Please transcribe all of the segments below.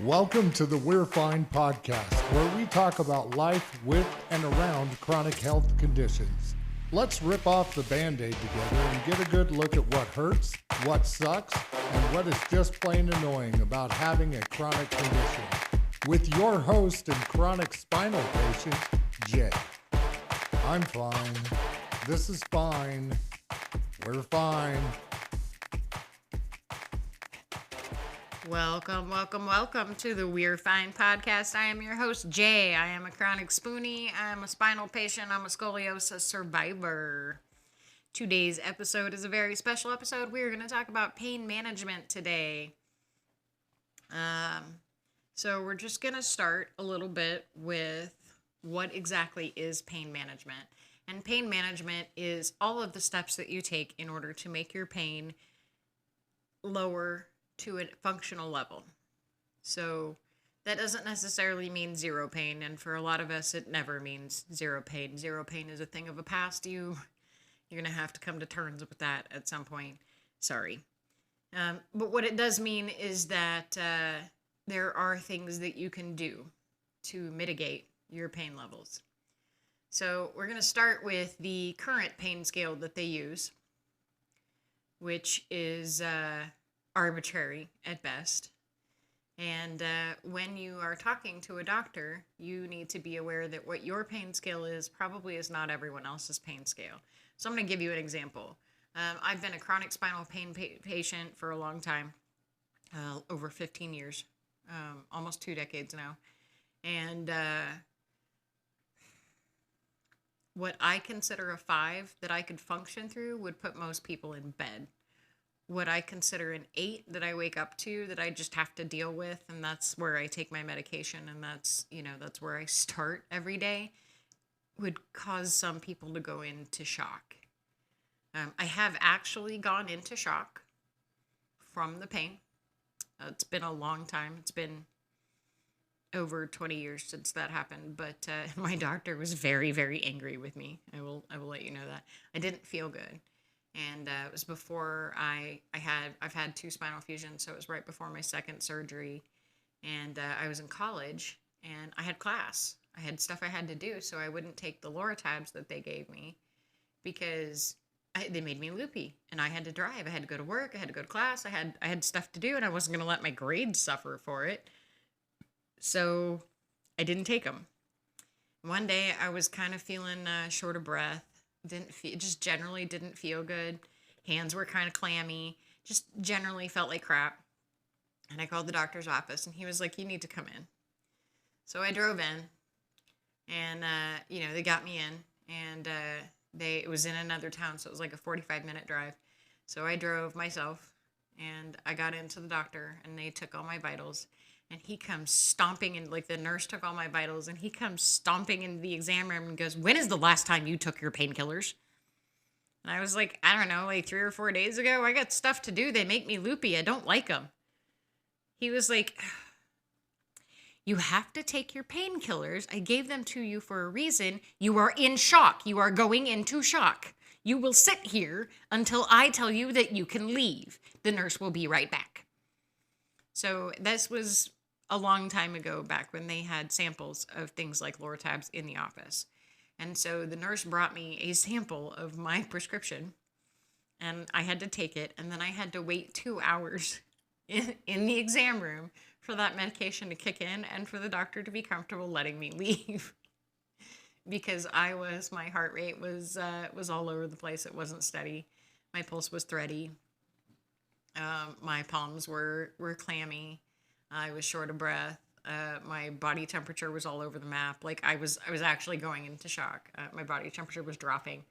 Welcome to the We're Fine podcast, where we talk about life with and around chronic health conditions. Let's rip off the Band-Aid together and get a good look at what hurts, what sucks, and what is just plain annoying about having a chronic condition. With your host and chronic spinal patient, Jay. I'm fine. This is fine. We're fine. Welcome to the We're Fine podcast. I am your host, Jay. I am a chronic spoonie. I am a spinal patient. I'm a scoliosis survivor. Today's episode is a very special episode. We're going to talk about pain management today. So we're just going to start a little bit with what exactly is pain management. And pain management is all of the steps that you take in order to make your pain lower to a functional level. So that doesn't necessarily mean zero pain, and for a lot of us it never means zero pain. Zero pain is a thing of the past. You're gonna have to come to terms with that at some point. Sorry. But what it does mean is that there are things that you can do to mitigate your pain levels. So we're going to start with the current pain scale that they use, which is arbitrary at best. And when you are talking to a doctor, you need to be aware that what your pain scale is probably is not everyone else's pain scale. So I'm going to give you an example. I've been a chronic spinal pain patient for a long time, over 15 years, almost 2 decades now. And what I consider a 5 that I could function through would put most people in bed. What I consider an 8 that I wake up to that I just have to deal with, and that's where I take my medication, and that's where I start every day, would cause some people to go into shock. I have actually gone into shock from the pain. It's been a long time. It's been over 20 years since that happened, but my doctor was very, very angry with me. I will let you know that. I didn't feel good. And it was before I've had 2 spinal fusions, so it was right before my second surgery. And I was in college, and I had class. I had stuff I had to do, so I wouldn't take the Loratabs that they gave me because they made me loopy, and I had to drive. I had to go to work. I had to go to class. I had stuff to do, and I wasn't going to let my grades suffer for it. So I didn't take them. One day I was kind of feeling short of breath. Just generally didn't feel good. Hands were kind of clammy. Just generally felt like crap. And I called the doctor's office, and he was like, "You need to come in." So I drove in, and they got me in, and it was in another town, so it was like a 45-minute drive. So I drove myself, and I got into the doctor, and they took all my vitals. And he comes stomping in, like the nurse took all my vitals, and he comes stomping into the exam room and goes, "When is the last time you took your painkillers?" And I was like, "I don't know, like 3 or 4 days ago. I got stuff to do. They make me loopy. I don't like them." He was like, "You have to take your painkillers. I gave them to you for a reason. You are in shock. You are going into shock. You will sit here until I tell you that you can leave. The nurse will be right back." So this was a long time ago, back when they had samples of things like Loratabs in the office. And so the nurse brought me a sample of my prescription, and I had to take it, and then I had to wait 2 hours in the exam room for that medication to kick in and for the doctor to be comfortable letting me leave. Because my heart rate was all over the place. It wasn't steady. My pulse was thready. My palms were clammy. I was short of breath. My body temperature was all over the map. Like I was actually going into shock. My body temperature was dropping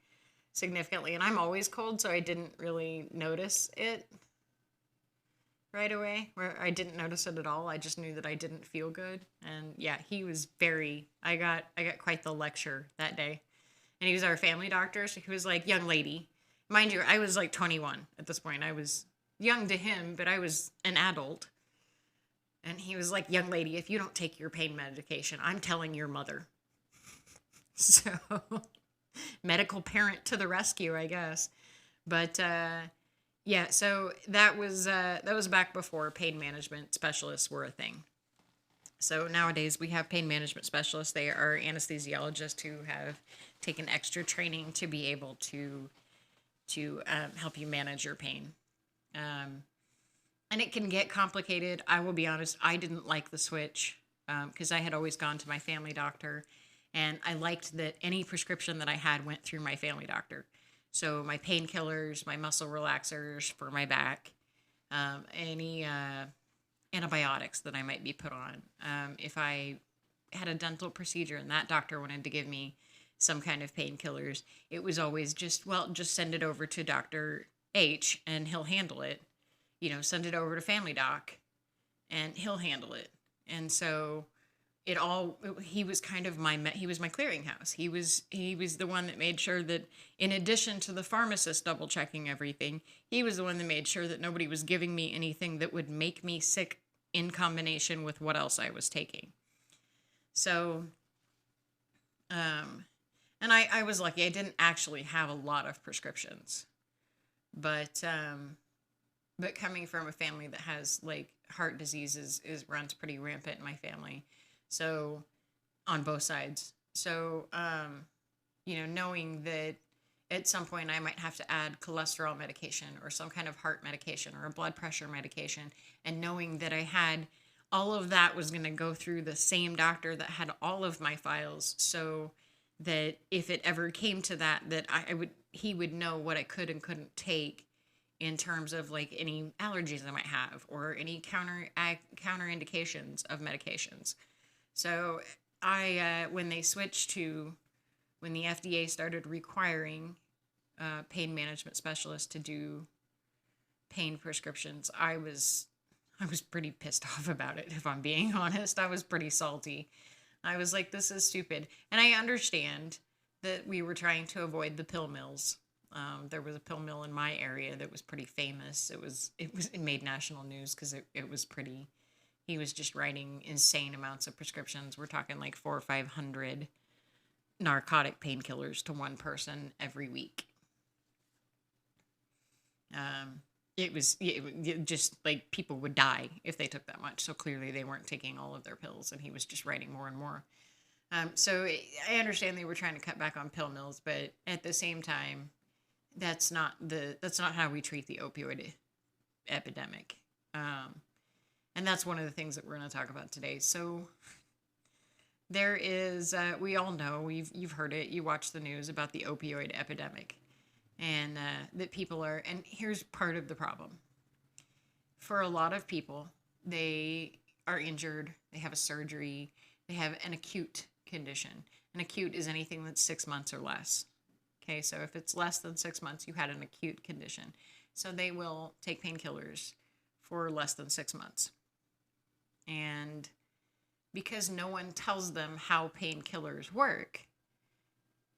significantly, and I'm always cold, so I didn't really notice it right away. Where I didn't notice it at all. I just knew that I didn't feel good. And yeah, he was I got quite the lecture that day. And he was our family doctor, so he was like, "Young lady," mind you, I was like 21 at this point. I was young to him, but I was an adult. And he was like, "Young lady, if you don't take your pain medication, I'm telling your mother." So, medical parent to the rescue, I guess. But yeah, so that was back before pain management specialists were a thing. So nowadays we have pain management specialists. They are anesthesiologists who have taken extra training to be able to help you manage your pain. Um, and it can get complicated. I will be honest, I didn't like the switch because I had always gone to my family doctor, and I liked that any prescription that I had went through my family doctor. So my painkillers, my muscle relaxers for my back, any antibiotics that I might be put on. If I had a dental procedure and that doctor wanted to give me some kind of painkillers, it was always just, well, just send it over to Dr. H and he'll handle it. Send it over to Family Doc and he'll handle it. And so he was kind of he was my clearinghouse. He was the one that made sure that, in addition to the pharmacist double checking everything, he was the one that made sure that nobody was giving me anything that would make me sick in combination with what else I was taking. So, and I was lucky. I didn't actually have a lot of prescriptions, but coming from a family that has like heart disease is runs pretty rampant in my family. So on both sides. So, knowing that at some point I might have to add cholesterol medication or some kind of heart medication or a blood pressure medication, and knowing that I had all of that was going to go through the same doctor that had all of my files, so that if it ever came to that he would know what I could and couldn't take in terms of like any allergies I might have or any counter indications of medications. So when the FDA started requiring pain management specialists to do pain prescriptions, I was pretty pissed off about it, if I'm being honest. I was pretty salty. I was like, this is stupid. And I understand that we were trying to avoid the pill mills. There was a pill mill in my area that was pretty famous. It made national news because it was pretty. He was just writing insane amounts of prescriptions. We're talking like 400 or 500 narcotic painkillers to one person every week. It just like people would die if they took that much. So clearly they weren't taking all of their pills, and he was just writing more and more. So I understand they were trying to cut back on pill mills, but at the same time, that's not how we treat the opioid epidemic. And that's one of the things that we're going to talk about today. So there is, we all know, you've heard it, you watch the news about the opioid epidemic, and that people are, and here's part of the problem. For a lot of people, they are injured, they have a surgery, they have an acute condition. An acute is anything that's 6 months or less. Okay, so if it's less than 6 months, you had an acute condition. So they will take painkillers for less than 6 months. And because no one tells them how painkillers work,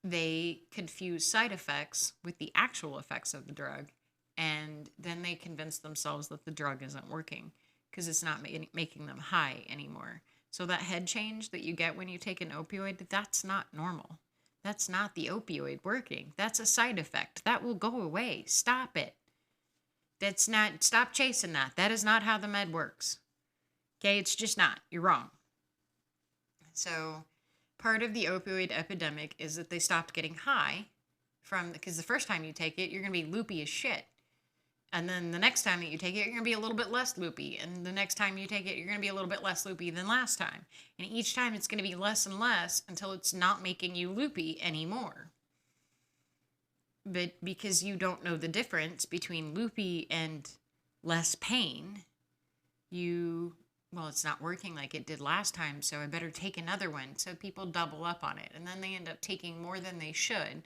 they confuse side effects with the actual effects of the drug, and then they convince themselves that the drug isn't working because it's not making them high anymore. So that head change that you get when you take an opioid, that's not normal. That's not the opioid working. That's a side effect. That will go away. Stop it. Stop chasing that. That is not how the med works. Okay, it's just not. You're wrong. So part of the opioid epidemic is that they stopped getting high because the first time you take it, you're going to be loopy as shit. And then the next time that you take it, you're going to be a little bit less loopy. And the next time you take it, you're going to be a little bit less loopy than last time. And each time it's going to be less and less until it's not making you loopy anymore. But because you don't know the difference between loopy and less pain, it's not working like it did last time, so I better take another one. So people double up on it. And then they end up taking more than they should.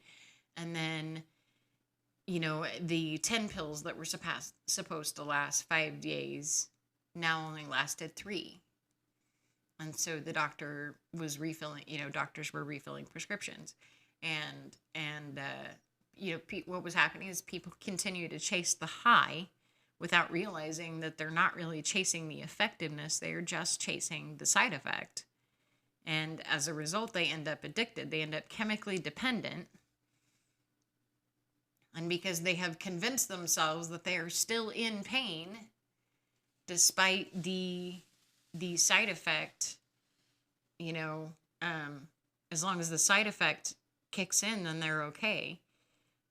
And then the 10 pills that were supposed to last 5 days now only lasted 3. And so the doctor was refilling, doctors were refilling prescriptions. And what was happening is people continue to chase the high without realizing that they're not really chasing the effectiveness. They are just chasing the side effect. And as a result, they end up addicted. They end up chemically dependent. And because they have convinced themselves that they are still in pain, despite the side effect you know, as long as the side effect kicks in, then they're okay.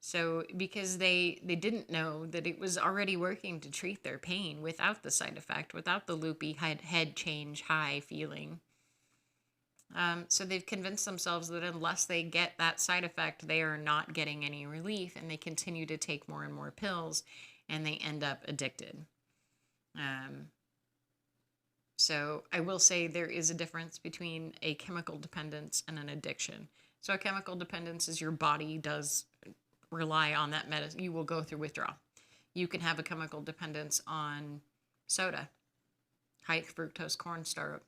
So because they didn't know that it was already working to treat their pain without the side effect, without the loopy head change high feeling. So they've convinced themselves that unless they get that side effect, they are not getting any relief, and they continue to take more and more pills, and they end up addicted. Um, so I will say there is a difference between a chemical dependence and an addiction. So a chemical dependence is your body does rely on that medicine. You will go through withdrawal. You can have a chemical dependence on soda, high fructose corn syrup.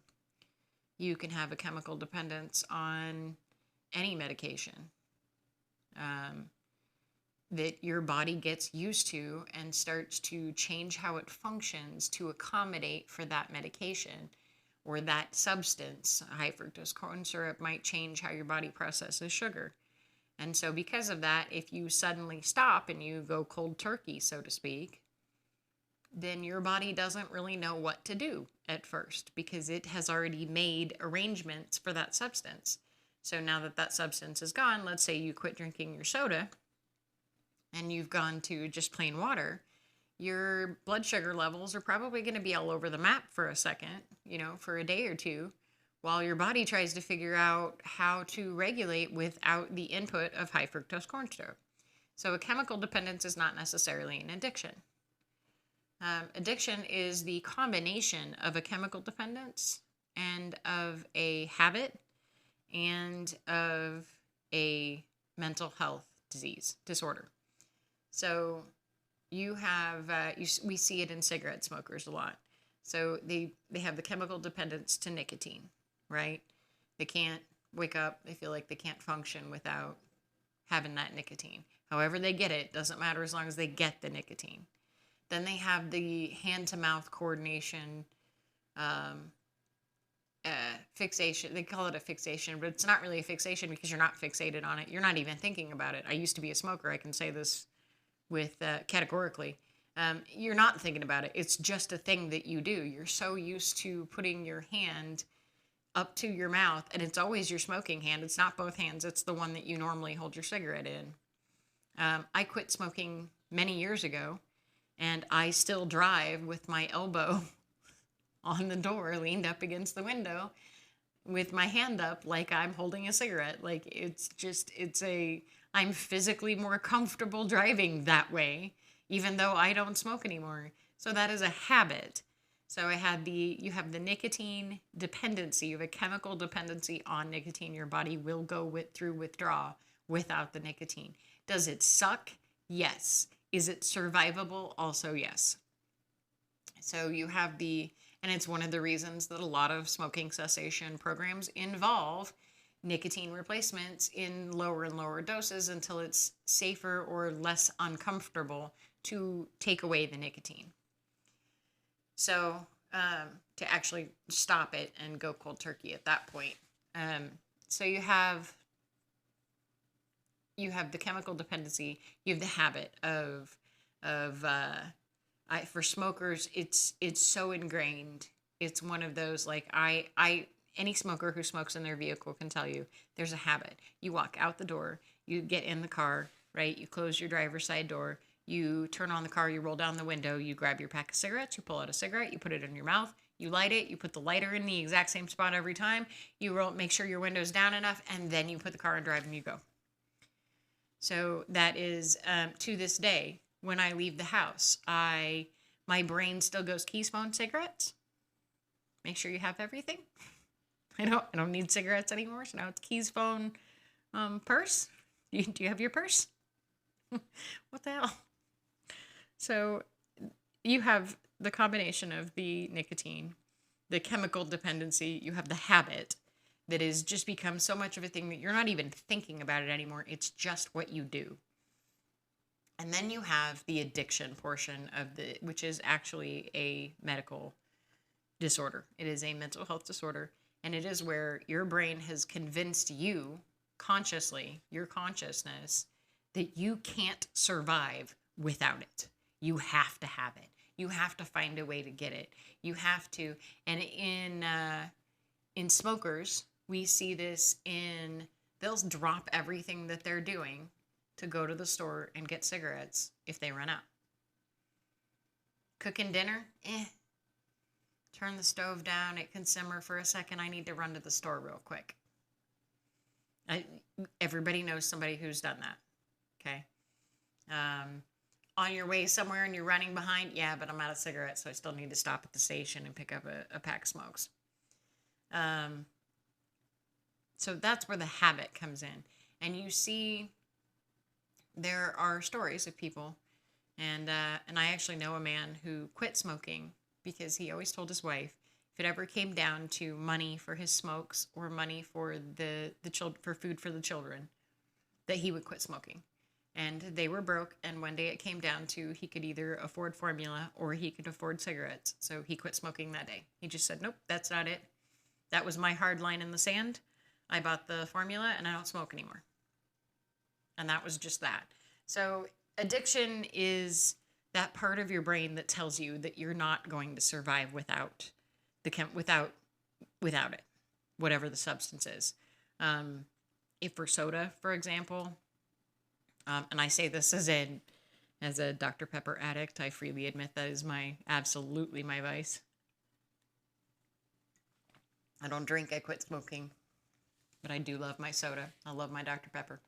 You can have a chemical dependence on any medication that your body gets used to and starts to change how it functions to accommodate for that medication or that substance. High fructose corn syrup might change how your body processes sugar. And so because of that, if you suddenly stop and you go cold turkey, so to speak, then your body doesn't really know what to do at first because it has already made arrangements for that substance. So now that that substance is gone, let's say you quit drinking your soda and you've gone to just plain water, your blood sugar levels are probably going to be all over the map for a second, for a day or two, while your body tries to figure out how to regulate without the input of high fructose corn syrup. So a chemical dependence is not necessarily an addiction. Addiction is the combination of a chemical dependence and of a habit and of a mental health disorder. So you have, we see it in cigarette smokers a lot. So they have the chemical dependence to nicotine, right? They can't wake up. They feel like they can't function without having that nicotine. However they get it, doesn't matter as long as they get the nicotine. Then they have the hand-to-mouth coordination fixation. They call it a fixation, but it's not really a fixation because you're not fixated on it. You're not even thinking about it. I used to be a smoker. I can say this with categorically. You're not thinking about it. It's just a thing that you do. You're so used to putting your hand up to your mouth, and it's always your smoking hand. It's not both hands. It's the one that you normally hold your cigarette in. I quit smoking many years ago, and I still drive with my elbow on the door, leaned up against the window with my hand up like I'm holding a cigarette. Like I'm physically more comfortable driving that way, even though I don't smoke anymore. So that is a habit. So you have the nicotine dependency. You have a chemical dependency on nicotine. Your body will go through withdrawal without the nicotine. Does it suck? Yes. Is it survivable? Also, yes. So you have and it's one of the reasons that a lot of smoking cessation programs involve nicotine replacements in lower and lower doses until it's safer or less uncomfortable to take away the nicotine. So to actually stop it and go cold turkey at that point. So you have the chemical dependency. You have the habit of for smokers, it's so ingrained. It's one of those, like, any smoker who smokes in their vehicle can tell you there's a habit. You walk out the door, you get in the car, right? You close your driver's side door, you turn on the car, you roll down the window, you grab your pack of cigarettes, you pull out a cigarette, you put it in your mouth, you light it, you put the lighter in the exact same spot every time, make sure your window's down enough, and then you put the car in drive and you go. So that is, to this day, when I leave the house, my brain still goes keys, phone, cigarettes. Make sure you have everything. I don't need cigarettes anymore. So now it's keys, phone, purse. Do you have your purse? What the hell? So you have the combination of the nicotine, the chemical dependency. You have the habit that has just become so much of a thing that you're not even thinking about it anymore. It's just what you do. And then you have the addiction portion which is actually a medical disorder. It is a mental health disorder, and it is where your brain has convinced you consciously, your consciousness, that you can't survive without it. You have to have it. You have to find a way to get it. You have to. And in smokers, We see this in, they'll drop everything that they're doing to go to the store and get cigarettes if they run out. Cooking dinner, turn the stove down, it can simmer for a second, I need to run to the store real quick. Everybody knows somebody who's done that, okay? On your way somewhere and you're running behind, yeah, but I'm out of cigarettes, so I still need to stop at the station and pick up a pack of smokes. So that's where the habit comes in. And you see, there are stories of people, and I actually know a man who quit smoking because he always told his wife, if it ever came down to money for his smokes or money for for food for the children, that he would quit smoking. And they were broke, and one day it came down to he could either afford formula or he could afford cigarettes. So he quit smoking that day. He just said, nope, that's not it. That was my hard line in the sand. I bought the formula and I don't smoke anymore. And that was just that. So addiction is that part of your brain that tells you that you're not going to survive without it, whatever the substance is. If for soda, for example, and I say this as a Dr. Pepper addict, I freely admit that is absolutely my vice. I don't drink, I quit smoking, but I do love my soda. I love my Dr. Pepper.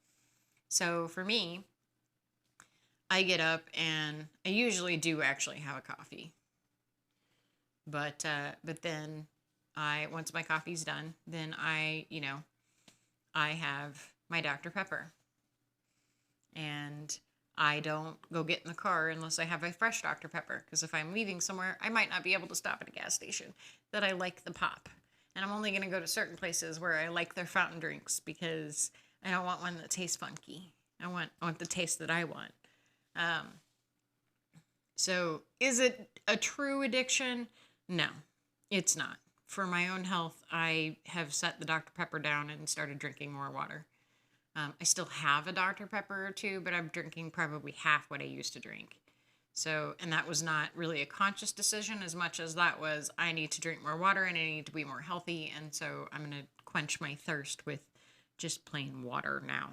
So for me, I get up and I usually do actually have a coffee. But then once my coffee's done, then I have my Dr. Pepper. And I don't go get in the car unless I have a fresh Dr. Pepper. Because if I'm leaving somewhere, I might not be able to stop at a gas station that I like the pop. And I'm only going to go to certain places where I like their fountain drinks because I don't want one that tastes funky. I want the taste that I want. So is it a true addiction? No, it's not. For my own health, I have set the Dr. Pepper down and started drinking more water. I still have a Dr. Pepper or two, but I'm drinking probably half what I used to drink. So, and that was not really a conscious decision as much as that was, I need to drink more water and I need to be more healthy. And so I'm going to quench my thirst with just plain water now.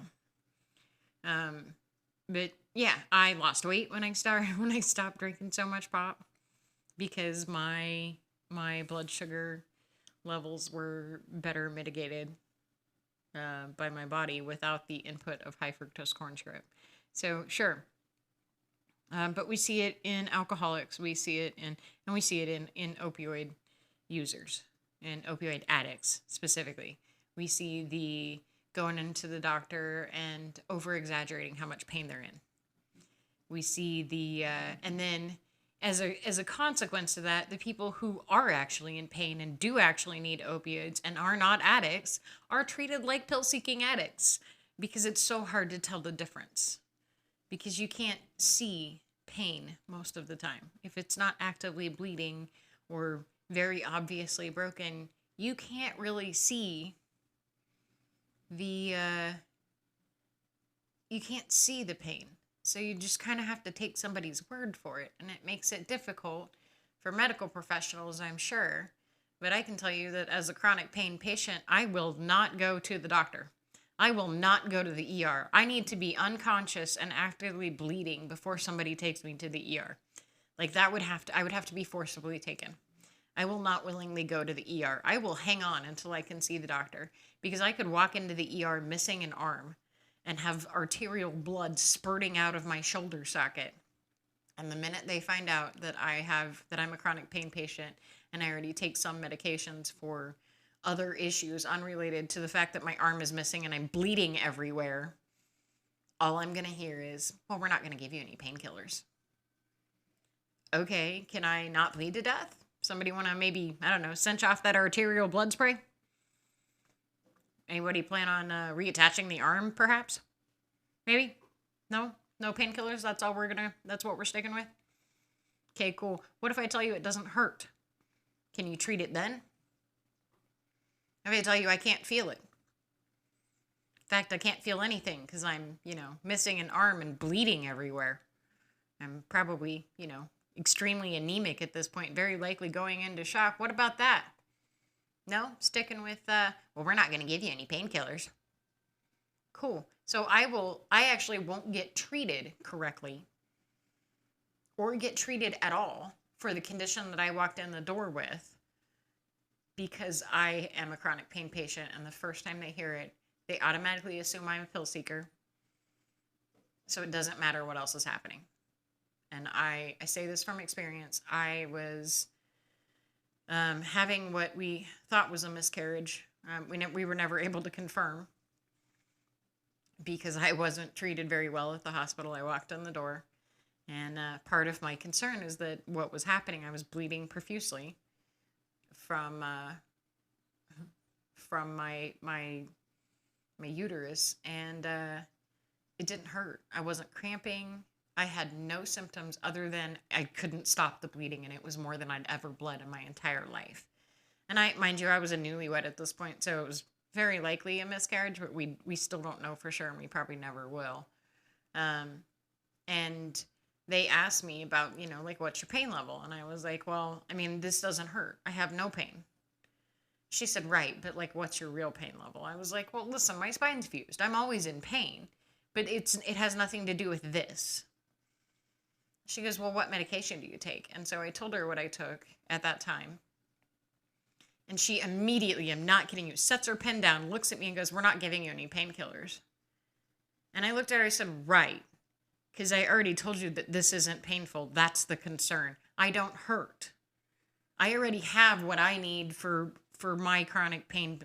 But yeah, I lost weight when I stopped drinking so much pop because my blood sugar levels were better mitigated by my body without the input of high fructose corn syrup. So sure. But we see it in alcoholics. We see it in opioid users and opioid addicts specifically. We see the going into the doctor and over exaggerating how much pain they're in. We see and then as a consequence of that, the people who are actually in pain and do actually need opioids and are not addicts are treated like pill-seeking addicts because it's so hard to tell the difference. Because you can't see pain most of the time. If it's not actively bleeding or very obviously broken, you can't really see the pain. So you just kind of have to take somebody's word for it, and it makes it difficult for medical professionals, I'm sure. But I can tell you that as a chronic pain patient, I will not go to the doctor. I will not go to the ER. I need to be unconscious and actively bleeding before somebody takes me to the ER. Like I would have to be forcibly taken. I will not willingly go to the ER. I will hang on until I can see the doctor because I could walk into the ER missing an arm and have arterial blood spurting out of my shoulder socket. And the minute they find out that I'm a chronic pain patient and I already take some medications for other issues unrelated to the fact that my arm is missing and I'm bleeding everywhere, all I'm going to hear is, well, we're not going to give you any painkillers. Okay, can I not bleed to death? Somebody want to maybe, I don't know, cinch off that arterial blood spray? Anybody plan on reattaching the arm, perhaps? Maybe? No painkillers? That's what we're sticking with? Okay, cool. What if I tell you it doesn't hurt? Can you treat it then? If I tell you I can't feel it. In fact, I can't feel anything because I'm, missing an arm and bleeding everywhere. I'm probably, extremely anemic at this point, very likely going into shock. What about that? No, sticking with, well, we're not going to give you any painkillers. Cool. So I actually won't get treated correctly or get treated at all for the condition that I walked in the door with because I am a chronic pain patient. And the first time they hear it, they automatically assume I'm a pill seeker. So it doesn't matter what else is happening. And I say this from experience. I was having what we thought was a miscarriage. We were never able to confirm because I wasn't treated very well at the hospital. I walked in the door. And part of my concern is that what was happening, I was bleeding profusely from my uterus, and it didn't hurt. I wasn't cramping. I had no symptoms other than I couldn't stop the bleeding, and it was more than I'd ever bled in my entire life. And mind you, I was a newlywed at this point, so it was very likely a miscarriage, but we still don't know for sure, and we probably never will. And they asked me about, like, what's your pain level? And I was like, well, I mean, this doesn't hurt. I have no pain. She said, right, but like, what's your real pain level? I was like, well, listen, my spine's fused. I'm always in pain, but it has nothing to do with this. She goes, well, what medication do you take? And so I told her what I took at that time. And she immediately, I'm not kidding you, sets her pen down, looks at me and goes, we're not giving you any painkillers. And I looked at her, I said, right. Because I already told you that this isn't painful. That's the concern. I don't hurt. I already have what I need for my chronic pain.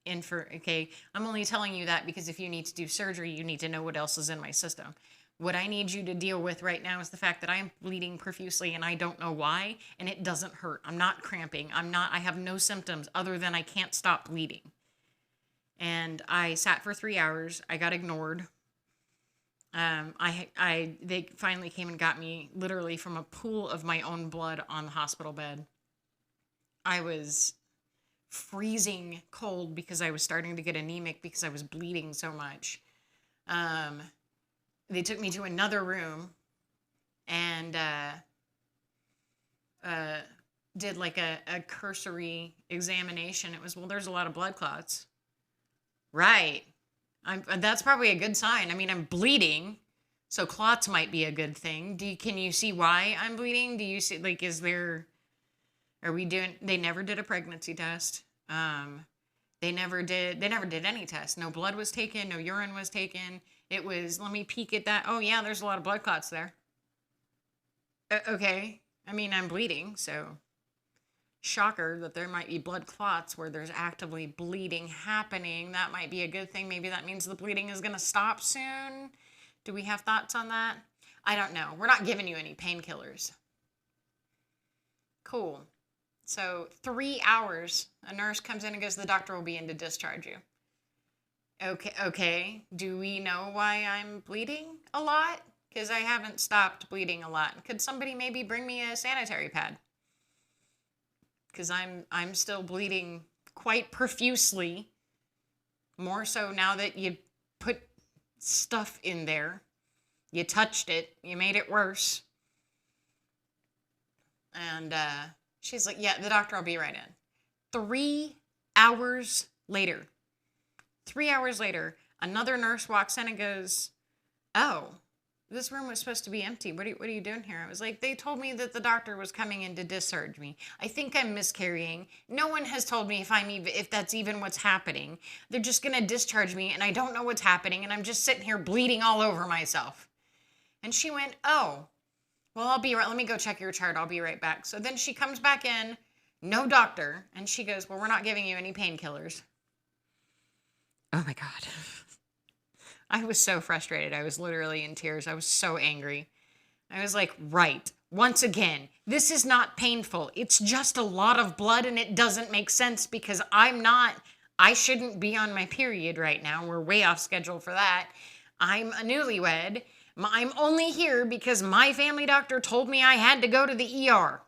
Okay, I'm only telling you that because if you need to do surgery, you need to know what else is in my system. What I need you to deal with right now is the fact that I am bleeding profusely and I don't know why, and it doesn't hurt. I'm not cramping. I have no symptoms other than I can't stop bleeding. And I sat for 3 hours. I got ignored. They finally came and got me literally from a pool of my own blood on the hospital bed. I was freezing cold because I was starting to get anemic because I was bleeding so much. They took me to another room and did like a cursory examination. It was, well, there's a lot of blood clots. Right. That's probably a good sign. I mean, I'm bleeding, so clots might be a good thing. Can you see why I'm bleeding? Do you see, like, they never did a pregnancy test. They never did any test. No blood was taken, no urine was taken. It was, let me peek at that. Oh yeah, there's a lot of blood clots there. Okay. I mean, I'm bleeding, so shocker that there might be blood clots where there's actively bleeding happening. That might be a good thing. Maybe that means the bleeding is going to stop soon. Do we have thoughts on that? I don't know. We're not giving you any painkillers. Cool. So 3 hours, a nurse comes in and goes, the doctor will be in to discharge you. Okay. Do we know why I'm bleeding a lot? Because I haven't stopped bleeding a lot. Could somebody maybe bring me a sanitary pad? Because I'm still bleeding quite profusely. More so now that you put stuff in there. You touched it. You made it worse. And she's like, yeah, the doctor will be right in. 3 hours later. 3 hours later, another nurse walks in and goes, oh, this room was supposed to be empty. What are you doing here? I was like, they told me that the doctor was coming in to discharge me. I think I'm miscarrying. No one has told me if that's even what's happening. They're just going to discharge me, and I don't know what's happening, and I'm just sitting here bleeding all over myself. And she went, oh, well, I'll be right. Let me go check your chart. I'll be right back. So then she comes back in, no doctor, and she goes, well, we're not giving you any painkillers. Oh, my God. I was so frustrated. I was literally in tears. I was so angry. I was like, right. Once again, this is not painful. It's just a lot of blood and it doesn't make sense because I shouldn't be on my period right now. We're way off schedule for that. I'm a newlywed. I'm only here because my family doctor told me I had to go to the ER.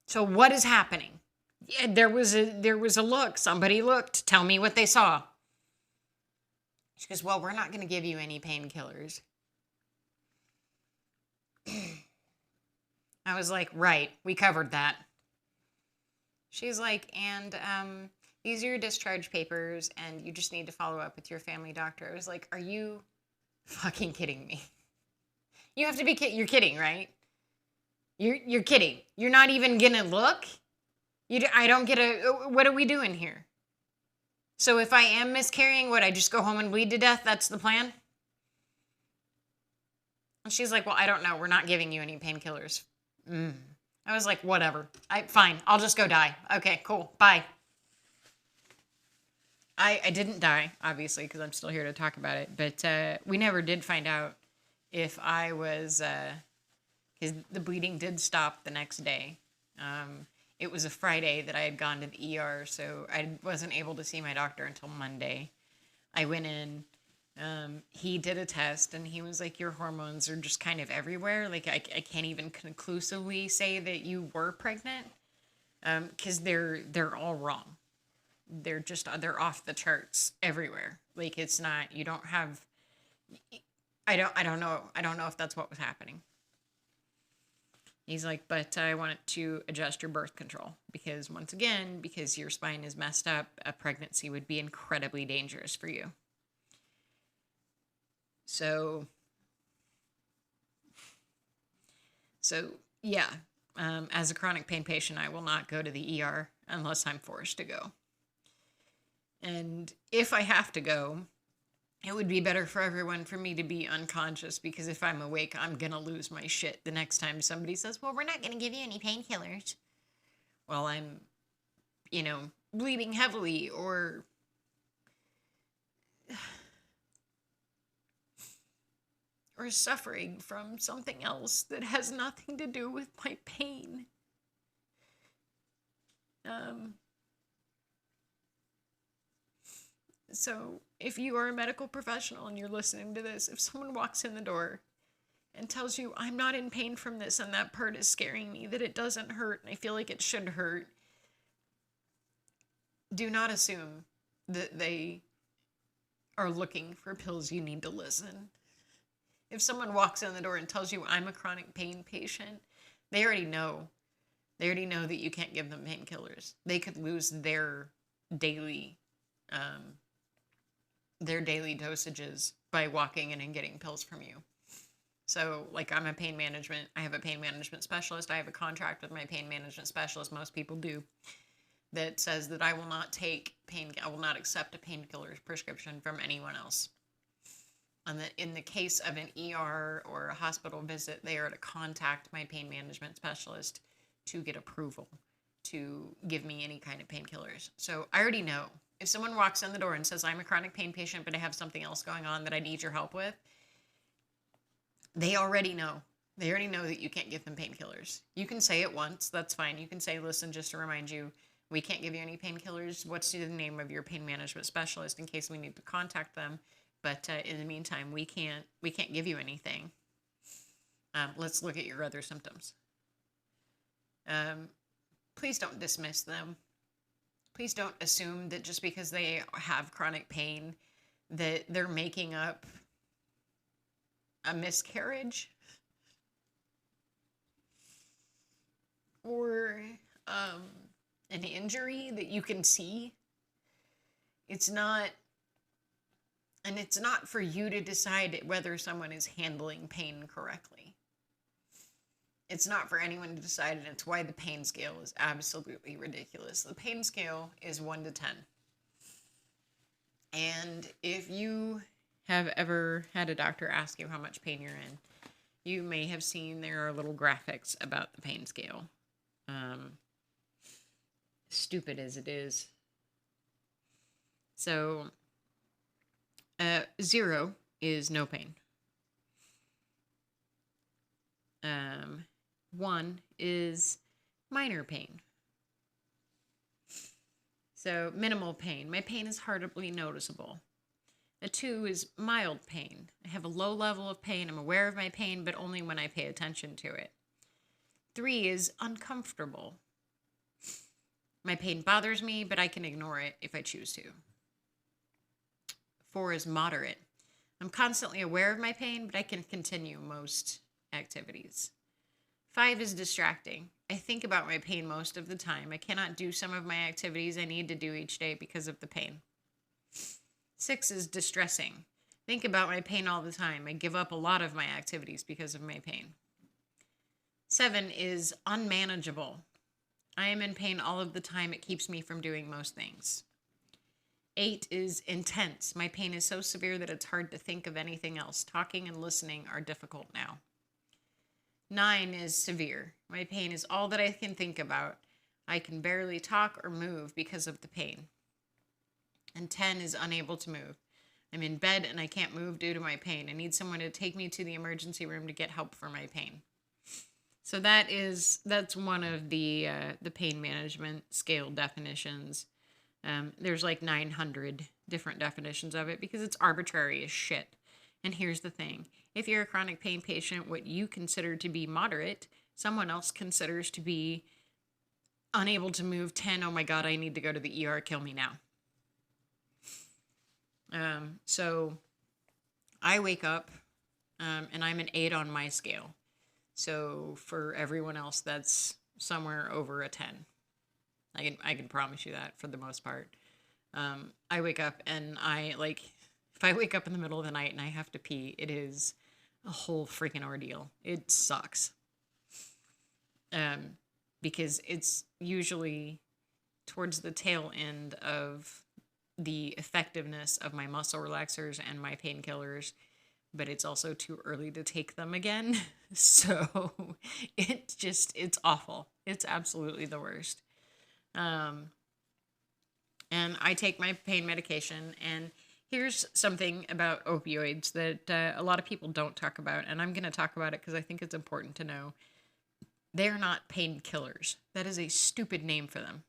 So what is happening? Yeah, there was a look. Somebody looked. Tell me what they saw. She goes, well, we're not going to give you any painkillers. I was like, right, we covered that. She's like, and these are your discharge papers, and you just need to follow up with your family doctor. I was like, are you fucking kidding me? You have to be kidding. You're kidding, right? You're kidding. You're not even gonna look. I don't get a. What are we doing here? So if I am miscarrying, what, I just go home and bleed to death? That's the plan? And she's like, well, I don't know. We're not giving you any painkillers. I was like, whatever. Fine. I'll just go die. Okay, cool. Bye. I didn't die, obviously, because I'm still here to talk about it. But we never did find out if I was, because the bleeding did stop the next day. It was a Friday that I had gone to the ER, so I wasn't able to see my doctor until Monday. I went in, he did a test, and he was like, your hormones are just kind of everywhere. Like, I can't even conclusively say that you were pregnant, because they're all wrong. They're off the charts everywhere. Like, it's not, you don't have, I don't know if that's what was happening. He's like, but I wanted to adjust your birth control because, once again, because your spine is messed up, a pregnancy would be incredibly dangerous for you. So yeah, as a chronic pain patient, I will not go to the ER unless I'm forced to go. And if I have to go, it would be better for everyone for me to be unconscious, because if I'm awake, I'm going to lose my shit the next time somebody says, well, we're not going to give you any painkillers. Well, I'm, bleeding heavily or suffering from something else that has nothing to do with my pain. So if you are a medical professional and you're listening to this, if someone walks in the door and tells you, I'm not in pain from this and that part is scaring me, that it doesn't hurt and I feel like it should hurt, do not assume that they are looking for pills you need to listen. If someone walks in the door and tells you, I'm a chronic pain patient, they already know. They already know that you can't give them painkillers. They could lose their daily dosages by walking in and getting pills from you. So, like, I have a pain management specialist. I have a contract with my pain management specialist, most people do, that says that I will not accept a painkiller prescription from anyone else. And that in the case of an ER or a hospital visit, they are to contact my pain management specialist to get approval to give me any kind of painkillers. So I already know. If someone walks in the door and says, I'm a chronic pain patient, but I have something else going on that I need your help with, they already know. They already know that you can't give them painkillers. You can say it once. That's fine. You can say, listen, just to remind you, we can't give you any painkillers. What's the name of your pain management specialist in case we need to contact them? But in the meantime, we can't give you anything. Let's look at your other symptoms. Please don't dismiss them. Please don't assume that just because they have chronic pain that they're making up a miscarriage or an injury that you can see. It's not for you to decide whether someone is handling pain correctly. It's not for anyone to decide, and it's why the pain scale is absolutely ridiculous. The pain scale is 1 to 10. And if you have ever had a doctor ask you how much pain you're in, you may have seen there are little graphics about the pain scale. Stupid as it is. So, 0 is no pain. 1 is minor pain. So minimal pain. My pain is hardly noticeable. A 2 is mild pain. I have a low level of pain. I'm aware of my pain, but only when I pay attention to it. 3 is uncomfortable. My pain bothers me, but I can ignore it if I choose to. 4 is moderate. I'm constantly aware of my pain, but I can continue most activities. 5 is distracting. I think about my pain most of the time. I cannot do some of my activities I need to do each day because of the pain. 6 is distressing. Think about my pain all the time. I give up a lot of my activities because of my pain. 7 is unmanageable. I am in pain all of the time. It keeps me from doing most things. 8 is intense. My pain is so severe that it's hard to think of anything else. Talking and listening are difficult now. 9 is severe. My pain is all that I can think about. I can barely talk or move because of the pain. And 10 is unable to move. I'm in bed and I can't move due to my pain. I need someone to take me to the emergency room to get help for my pain. So that's one of the pain management scale definitions. There's like 900 different definitions of it because it's arbitrary as shit. And here's the thing. If you're a chronic pain patient, what you consider to be moderate, someone else considers to be unable to move 10. Oh my God, I need to go to the ER. Kill me now. So I wake up and I'm an 8 on my scale. So for everyone else, that's somewhere over a 10. I can promise you that for the most part. I wake up and if I wake up in the middle of the night and I have to pee, it is a whole freaking ordeal. It sucks. Because it's usually towards the tail end of the effectiveness of my muscle relaxers and my painkillers, but it's also too early to take them again. So it's awful. It's absolutely the worst. And I take my pain medication, and here's something about opioids that a lot of people don't talk about, and I'm going to talk about it because I think it's important to know. They're not painkillers. That is a stupid name for them.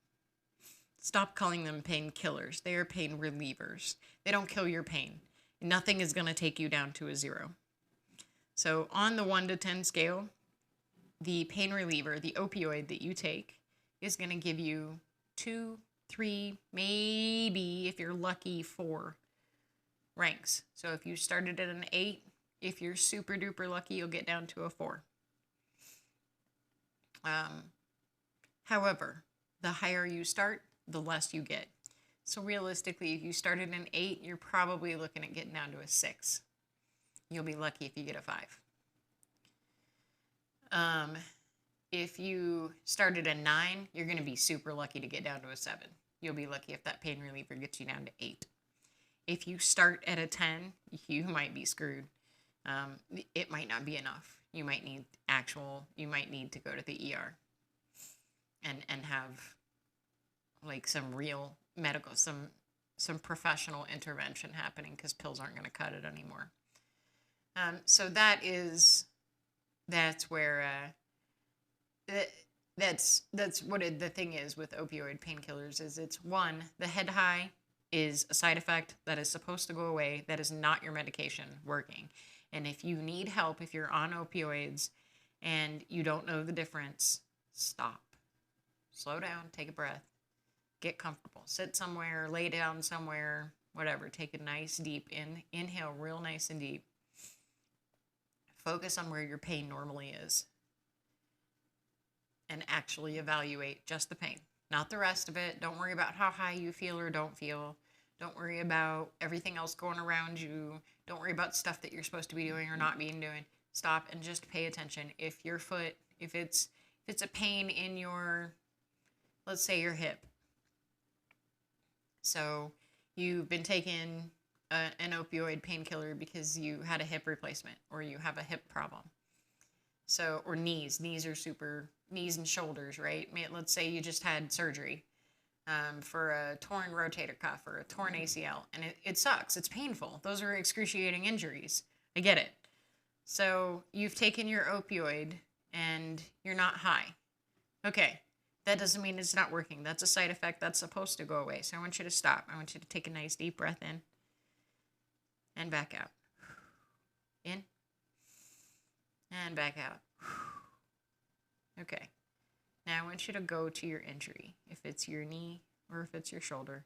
Stop calling them painkillers. They are pain relievers. They don't kill your pain. Nothing is going to take you down to a 0. So on the 1 to 10 scale, the pain reliever, the opioid that you take, is going to give you 2, 3, maybe, if you're lucky, 4 ranks. So if you started at an 8, if you're super duper lucky, you'll get down to a 4. However, the higher you start, the less you get. So realistically, if you started an 8, you're probably looking at getting down to a 6. You'll be lucky if you get a 5. If you started a 9, you're going to be super lucky to get down to a 7. You'll be lucky if that pain reliever gets you down to 8. If you start at a 10, you might be screwed. It might not be enough. You might need to go to the ER and have like some real medical, some professional intervention happening, because pills aren't going to cut it anymore. So that's where that's what the thing is with opioid painkillers is it's one, the head high is a side effect that is supposed to go away. That is not your medication working. And if you need help, if you're on opioids and you don't know the difference, stop. Slow down, take a breath, get comfortable, sit somewhere, lay down somewhere, whatever. Take a nice deep inhale, real nice and deep. Focus on where your pain normally is and actually evaluate just the pain, not the rest of it. Don't worry about how high you feel or don't feel. Don't worry about everything else going around you. Don't worry about stuff that you're supposed to be doing or not being doing. Stop and just pay attention. If your foot, if it's a pain in your, let's say your hip. So you've been taking an opioid painkiller because you had a hip replacement or you have a hip problem. So, or knees and shoulders, right? Let's say you just had surgery for a torn rotator cuff or a torn ACL, and it sucks. It's painful. Those are excruciating injuries. I get it. So you've taken your opioid and you're not high. Okay. That doesn't mean it's not working. That's a side effect that's supposed to go away. So I want you to stop. I want you to take a nice deep breath in and back out. In and back out. Okay. Now I want you to go to your injury, if it's your knee or if it's your shoulder.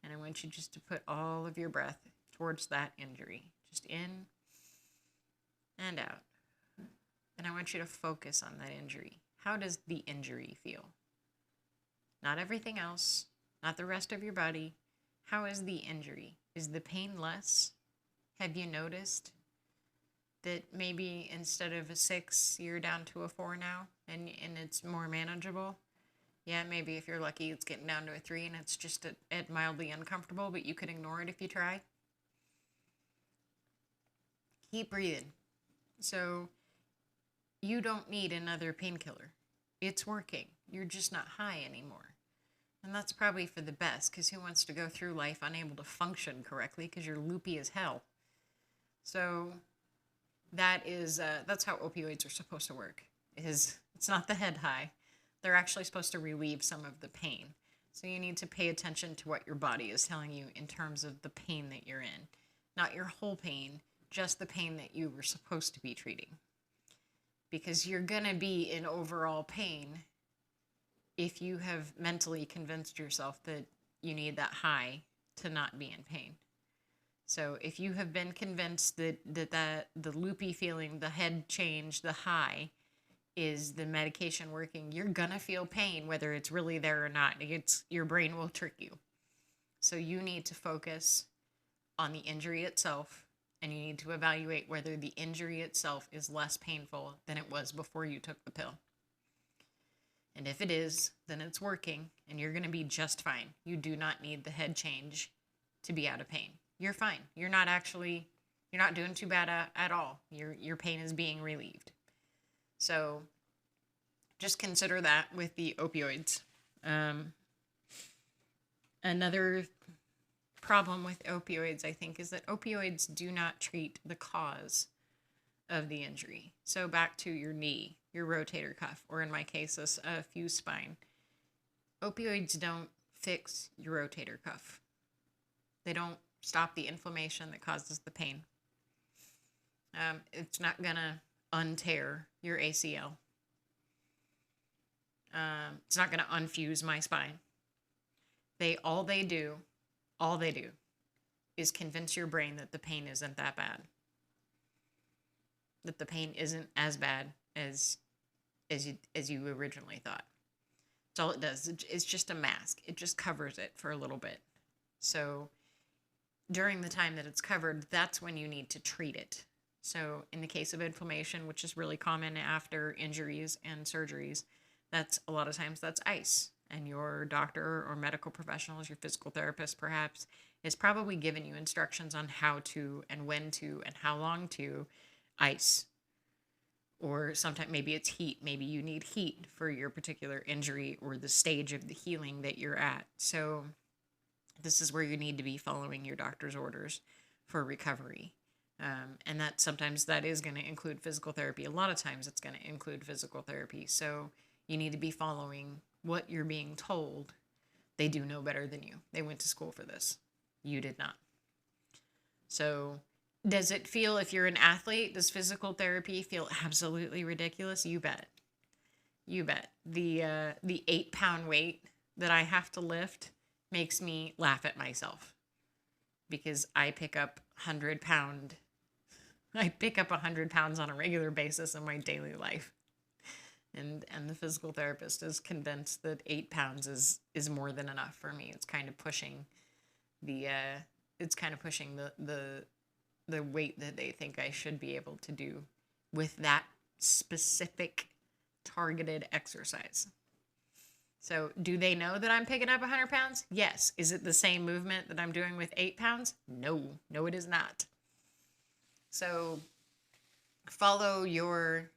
And I want you just to put all of your breath towards that injury. Just in and out. and I want you to focus on that injury. How does the injury feel? Not everything else, not the rest of your body. How is the injury? Is the pain less? Have you noticed that maybe instead of a 6, you're down to a 4 now, and it's more manageable? Yeah, maybe if you're lucky, it's getting down to a 3 and it's just at mildly uncomfortable, but you could ignore it if you try. Keep breathing. So you don't need another painkiller. It's working. You're just not high anymore. And that's probably for the best, because who wants to go through life unable to function correctly because you're loopy as hell? So that's how opioids are supposed to work. It's not the head high. They're actually supposed to relieve some of the pain. So you need to pay attention to what your body is telling you in terms of the pain that you're in. Not your whole pain, just the pain that you were supposed to be treating. Because you're going to be in overall pain if you have mentally convinced yourself that you need that high to not be in pain. So if you have been convinced that the loopy feeling, the head change, the high is the medication working, you're gonna feel pain whether it's really there or not. Your brain will trick you. So you need to focus on the injury itself, and you need to evaluate whether the injury itself is less painful than it was before you took the pill. And if it is, then it's working and you're going to be just fine. You do not need the head change to be out of pain. You're fine. You're not doing too bad at all. Your pain is being relieved. So just consider that with the opioids. Another problem with opioids, I think, is that opioids do not treat the cause of the injury. So back to your knee, your rotator cuff, or in my case, a fused spine. Opioids don't fix your rotator cuff. They don't stop the inflammation that causes the pain. It's not gonna untear your ACL. It's not gonna unfuse my spine. All they do is convince your brain that the pain isn't that bad. That the pain isn't as bad as you originally thought. That's all it does. It's just a mask. It just covers it for a little bit. So during the time that it's covered, that's when you need to treat it. So in the case of inflammation, which is really common after injuries and surgeries, that's a lot of times that's ice. And your doctor or medical professionals, your physical therapist perhaps, is probably giving you instructions on how to and when to and how long to ice. Or sometimes maybe it's heat. Maybe you need heat for your particular injury or the stage of the healing that you're at. So this is where you need to be following your doctor's orders for recovery. And that sometimes that is going to include physical therapy. A lot of times it's going to include physical therapy. So you need to be following what you're being told. They do know better than you. They went to school for this. You did not. So does it feel, if you're an athlete, does physical therapy feel absolutely ridiculous? You bet. You bet. The 8-pound weight that I have to lift makes me laugh at myself because I pick up 100 pounds on a regular basis in my daily life. And the physical therapist is convinced that 8 pounds is more than enough for me. It's kind of pushing the weight that they think I should be able to do with that specific targeted exercise. So do they know that I'm picking up 100 pounds? Yes. Is it the same movement that I'm doing with 8 pounds? No, it is not. So follow your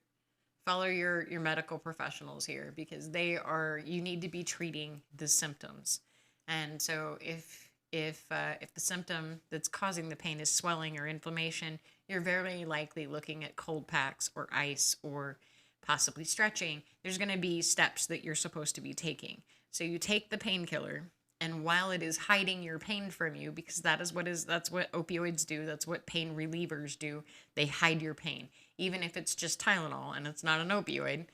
medical professionals here, because you need to be treating the symptoms. And so if the symptom that's causing the pain is swelling or inflammation, you're very likely looking at cold packs or ice or possibly stretching. There's going to be steps that you're supposed to be taking. So you take the painkiller, and while it is hiding your pain from you, because that's what opioids do, that's what pain relievers do, they hide your pain. Even if it's just Tylenol and it's not an opioid,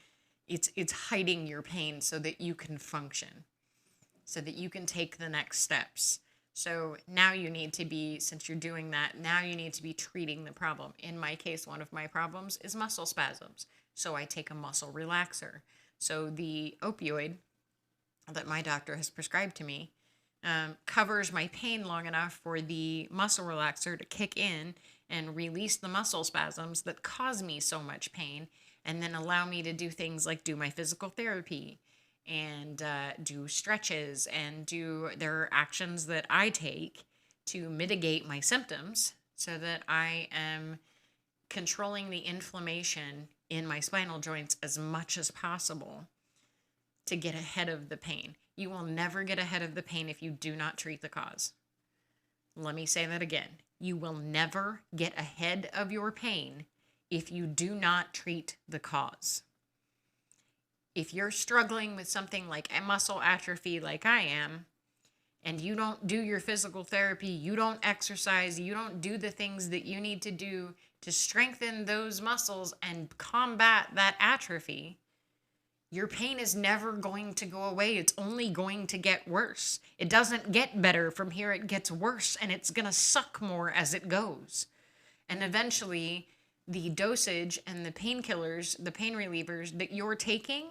it's hiding your pain so that you can function, so that you can take the next steps. So now you need to be, since you're doing that, now you need to be treating the problem. In my case, one of my problems is muscle spasms. So I take a muscle relaxer. So the opioid that my doctor has prescribed to me covers my pain long enough for the muscle relaxer to kick in and release the muscle spasms that cause me so much pain, and then allow me to do things like do my physical therapy and do stretches and there are actions that I take to mitigate my symptoms so that I am controlling the inflammation in my spinal joints as much as possible to get ahead of the pain. You will never get ahead of the pain if you do not treat the cause. Let me say that again. You will never get ahead of your pain if you do not treat the cause. If you're struggling with something like a muscle atrophy like I am, and you don't do your physical therapy, you don't exercise, you don't do the things that you need to do to strengthen those muscles and combat that atrophy, your pain is never going to go away. It's only going to get worse. It doesn't get better from here. It gets worse, and it's going to suck more as it goes. And eventually, the dosage and the painkillers, the pain relievers that you're taking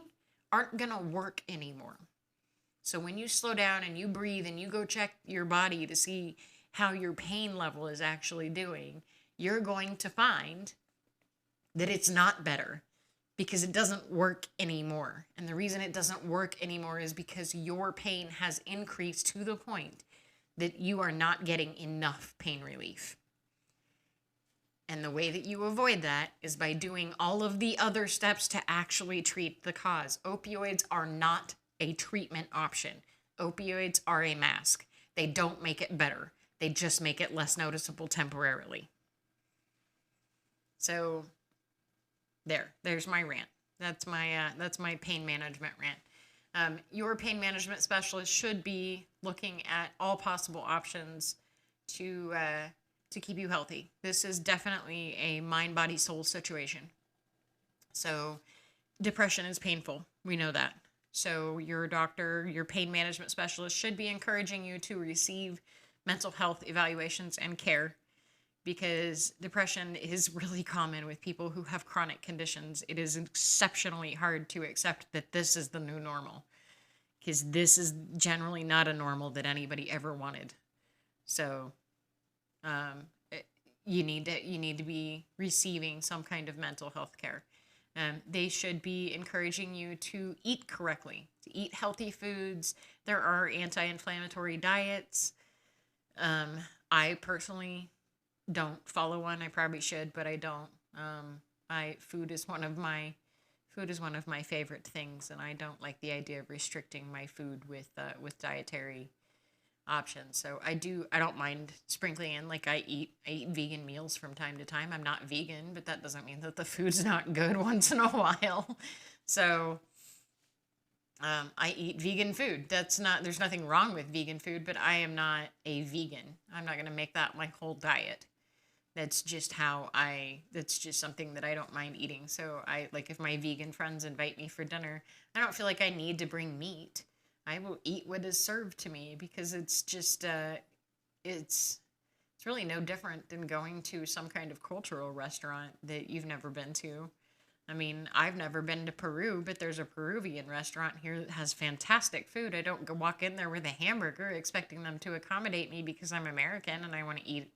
aren't going to work anymore. So when you slow down and you breathe and you go check your body to see how your pain level is actually doing, you're going to find that it's not better because it doesn't work anymore. And the reason it doesn't work anymore is because your pain has increased to the point that you are not getting enough pain relief. And the way that you avoid that is by doing all of the other steps to actually treat the cause. Opioids are not a treatment option. Opioids are a mask. They don't make it better. They just make it less noticeable temporarily. So there's my rant. That's my pain management rant. Your pain management specialist should be looking at all possible options to keep you healthy. This is definitely a mind, body, soul situation. So depression is painful. We know that. So your doctor, your pain management specialist should be encouraging you to receive mental health evaluations and care, because depression is really common with people who have chronic conditions. It is exceptionally hard to accept that this is the new normal, because this is generally not a normal that anybody ever wanted. So you need to be receiving some kind of mental health care. They should be encouraging you to eat correctly, to eat healthy foods. There are anti-inflammatory diets. I personally don't follow one. I probably should, but I don't. Food is one of my favorite things, and I don't like the idea of restricting my food with dietary options. So I don't mind sprinkling in, like I eat vegan meals from time to time. I'm not vegan, but that doesn't mean that the food's not good once in a while. So I eat vegan food. There's nothing wrong with vegan food, but I am not a vegan. I'm not going to make that my whole diet. That's just something that I don't mind eating. So if my vegan friends invite me for dinner, I don't feel like I need to bring meat. I will eat what is served to me, because it's just, it's really no different than going to some kind of cultural restaurant that you've never been to. I mean, I've never been to Peru, but there's a Peruvian restaurant here that has fantastic food. I don't go walk in there with a hamburger expecting them to accommodate me because I'm American and I want to eat.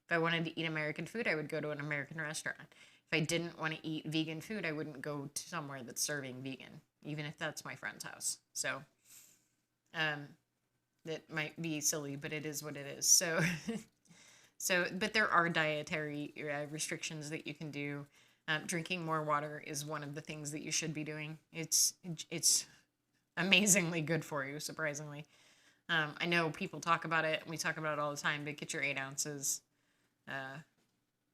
If I wanted to eat American food, I would go to an American restaurant. If I didn't want to eat vegan food, I wouldn't go to somewhere that's serving vegan, even if that's my friend's house. So that might be silly, but it is what it is. But there are dietary restrictions that you can do. Drinking more water is one of the things that you should be doing. It's amazingly good for you, surprisingly. I know people talk about it, and we talk about it all the time, but get your 8 ounces,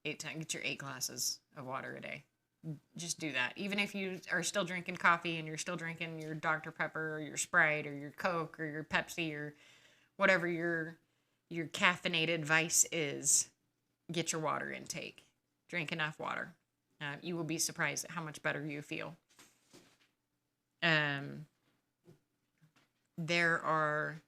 get your 8 glasses of water a day. Just do that. Even if you are still drinking coffee and you're still drinking your Dr. Pepper or your Sprite or your Coke or your Pepsi or whatever your caffeinated vice is, get your water intake. Drink enough water. You will be surprised at how much better you feel. There are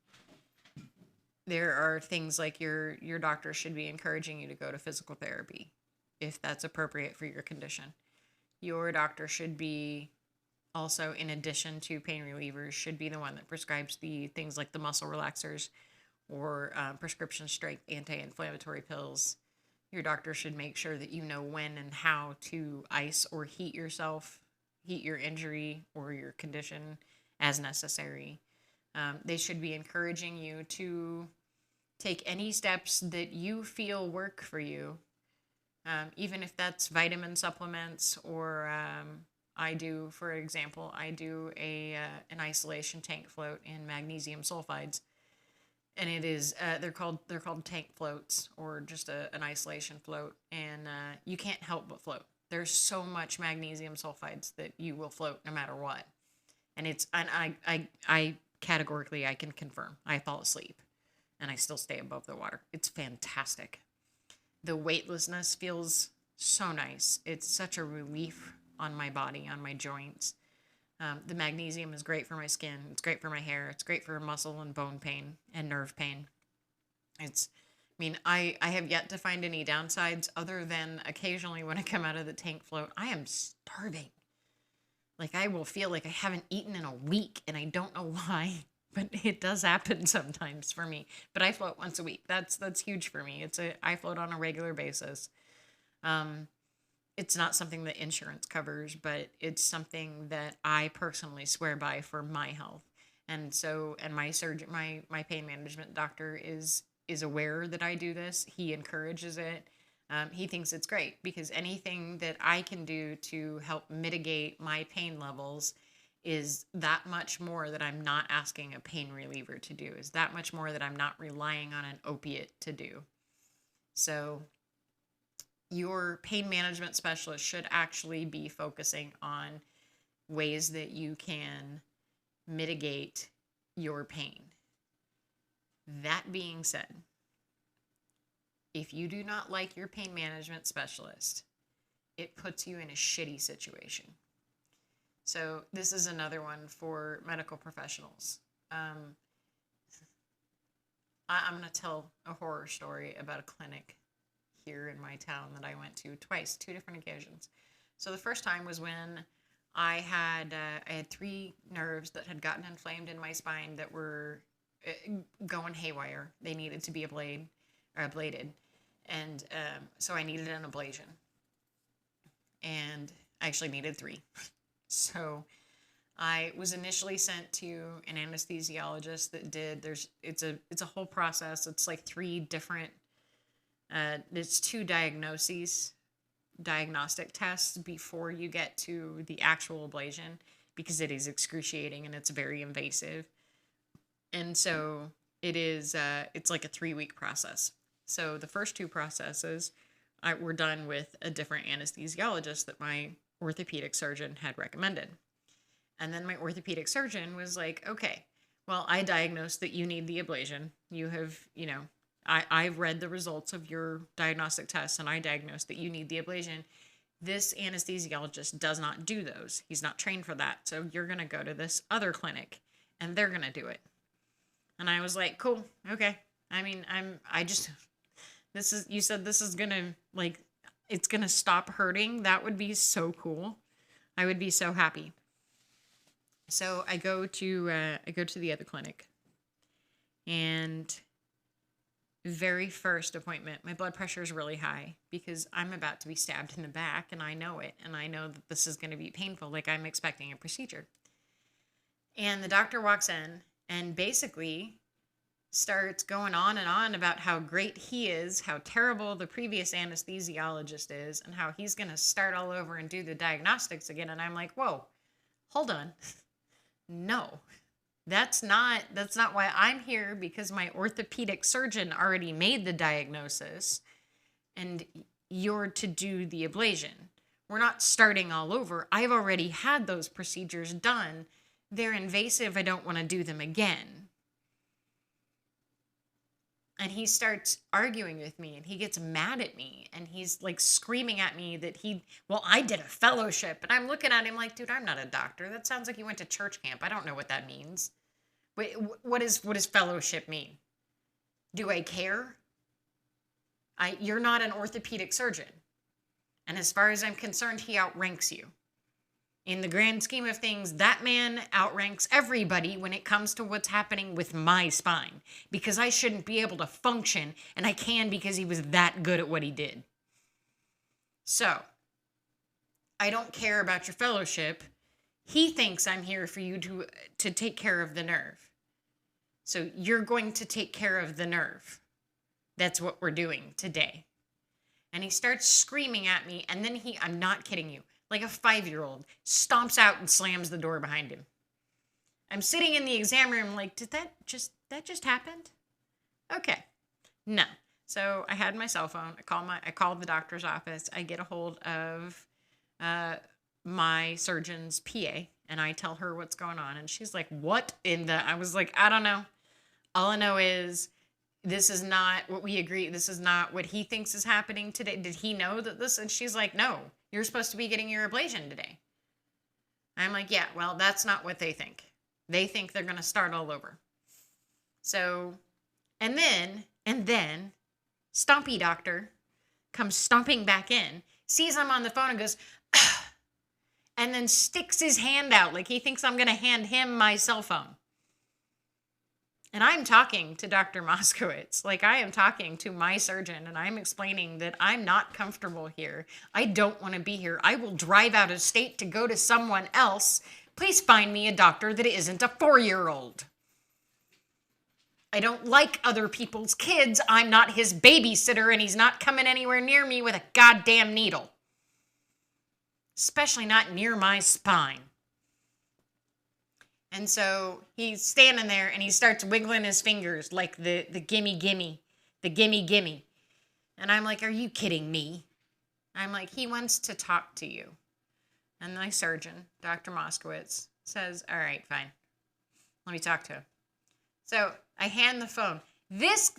There are things like your doctor should be encouraging you to go to physical therapy if that's appropriate for your condition. Your doctor should be also, in addition to pain relievers, should be the one that prescribes the things like the muscle relaxers or prescription strength anti-inflammatory pills. Your doctor should make sure that you know when and how to ice or heat yourself, heat your injury or your condition as necessary. They should be encouraging you to take any steps that you feel work for you, even if that's vitamin supplements or for example, I do an isolation tank float in magnesium sulfides, and it is they're called tank floats or just an isolation float, and you can't help but float. There's so much magnesium sulfides that you will float no matter what, and I categorically I can confirm I fall asleep, and I still stay above the water. It's fantastic. The weightlessness feels so nice. It's such a relief on my body, on my joints. The magnesium is great for my skin. It's great for my hair. It's great for muscle and bone pain and nerve pain. I have yet to find any downsides other than occasionally when I come out of the tank float, I am starving. Like I will feel like I haven't eaten in a week and I don't know why, but it does happen sometimes for me. But I float once a week. That's huge for me. I float on a regular basis. It's not something that insurance covers, but it's something that I personally swear by for my health. And so, and my surgeon, my pain management doctor is aware that I do this. He encourages it. He thinks it's great because anything that I can do to help mitigate my pain levels is that much more that I'm not asking a pain reliever to do, is that much more that I'm not relying on an opiate to do. So your pain management specialist should actually be focusing on ways that you can mitigate your pain. That being said, if you do not like your pain management specialist, it puts you in a shitty situation. So this is another one for medical professionals. I'm going to tell a horror story about a clinic here in my town that I went to twice, 2 different occasions. So the first time was when I had 3 nerves that had gotten inflamed in my spine that were going haywire. They needed to be ablated. And so I needed an ablation. And I actually needed 3. So I was initially sent to an anesthesiologist that it's a whole process. It's like 3 different, it's 2 diagnostic tests before you get to the actual ablation because it is excruciating and it's very invasive. And so it's like a 3-week process. So the first 2 processes were done with a different anesthesiologist that my orthopedic surgeon had recommended. And then my orthopedic surgeon was like, okay, well, I diagnosed that you need the ablation. You have, I've read the results of your diagnostic tests and I diagnosed that you need the ablation. This anesthesiologist does not do those. He's not trained for that. So you're going to go to this other clinic and they're going to do it. And I was like, cool. Okay. You said this is going to it's going to stop hurting. That would be so cool. I would be so happy. So I go to the other clinic, and very first appointment, my blood pressure is really high because I'm about to be stabbed in the back and I know it. And I know that this is going to be painful. Like I'm expecting a procedure. And the doctor walks in and basically starts going on and on about how great he is, how terrible the previous anesthesiologist is, and how he's going to start all over and do the diagnostics again. And I'm like, whoa, hold on. No, that's not why I'm here, because my orthopedic surgeon already made the diagnosis and you're to do the ablation. We're not starting all over. I've already had those procedures done. They're invasive. I don't want to do them again. And he starts arguing with me and he gets mad at me and he's like screaming at me that I did a fellowship. And I'm looking at him like, dude, I'm not a doctor. That sounds like you went to church camp. I don't know what that means. Wait, what does fellowship mean? Do I care? You're not an orthopedic surgeon. And as far as I'm concerned, he outranks you. In the grand scheme of things, that man outranks everybody when it comes to what's happening with my spine. Because I shouldn't be able to function, and I can because he was that good at what he did. So, I don't care about your fellowship. He thinks I'm here for you to take care of the nerve. So you're going to take care of the nerve. That's what we're doing today. And he starts screaming at me, and then I'm not kidding you, like a 5-year-old, stomps out and slams the door behind him. I'm sitting in the exam room like, did that just happened? Okay. No. So I had my cell phone. I called the doctor's office. I get a hold of my surgeon's PA, and I tell her what's going on. And she's like, what in the... I was like, I don't know. All I know is this is not what we agree. This is not what he thinks is happening today. Did he know that this? And she's like, no, you're supposed to be getting your ablation today. I'm like, yeah, well, that's not what they think. They think they're going to start all over. So, and then Stompy Doctor comes stomping back in, sees I'm on the phone and goes, and then sticks his hand out like he thinks I'm going to hand him my cell phone. And I'm talking to Dr. Moskowitz, like I am talking to my surgeon, and I'm explaining that I'm not comfortable here. I don't want to be here. I will drive out of state to go to someone else. Please find me a doctor that isn't a 4-year-old. I don't like other people's kids. I'm not his babysitter, and he's not coming anywhere near me with a goddamn needle. Especially not near my spine. And so he's standing there and he starts wiggling his fingers like the gimme. And I'm like, are you kidding me? I'm like, he wants to talk to you. And my surgeon, Dr. Moskowitz, says, all right, fine. Let me talk to him. So I hand the phone. This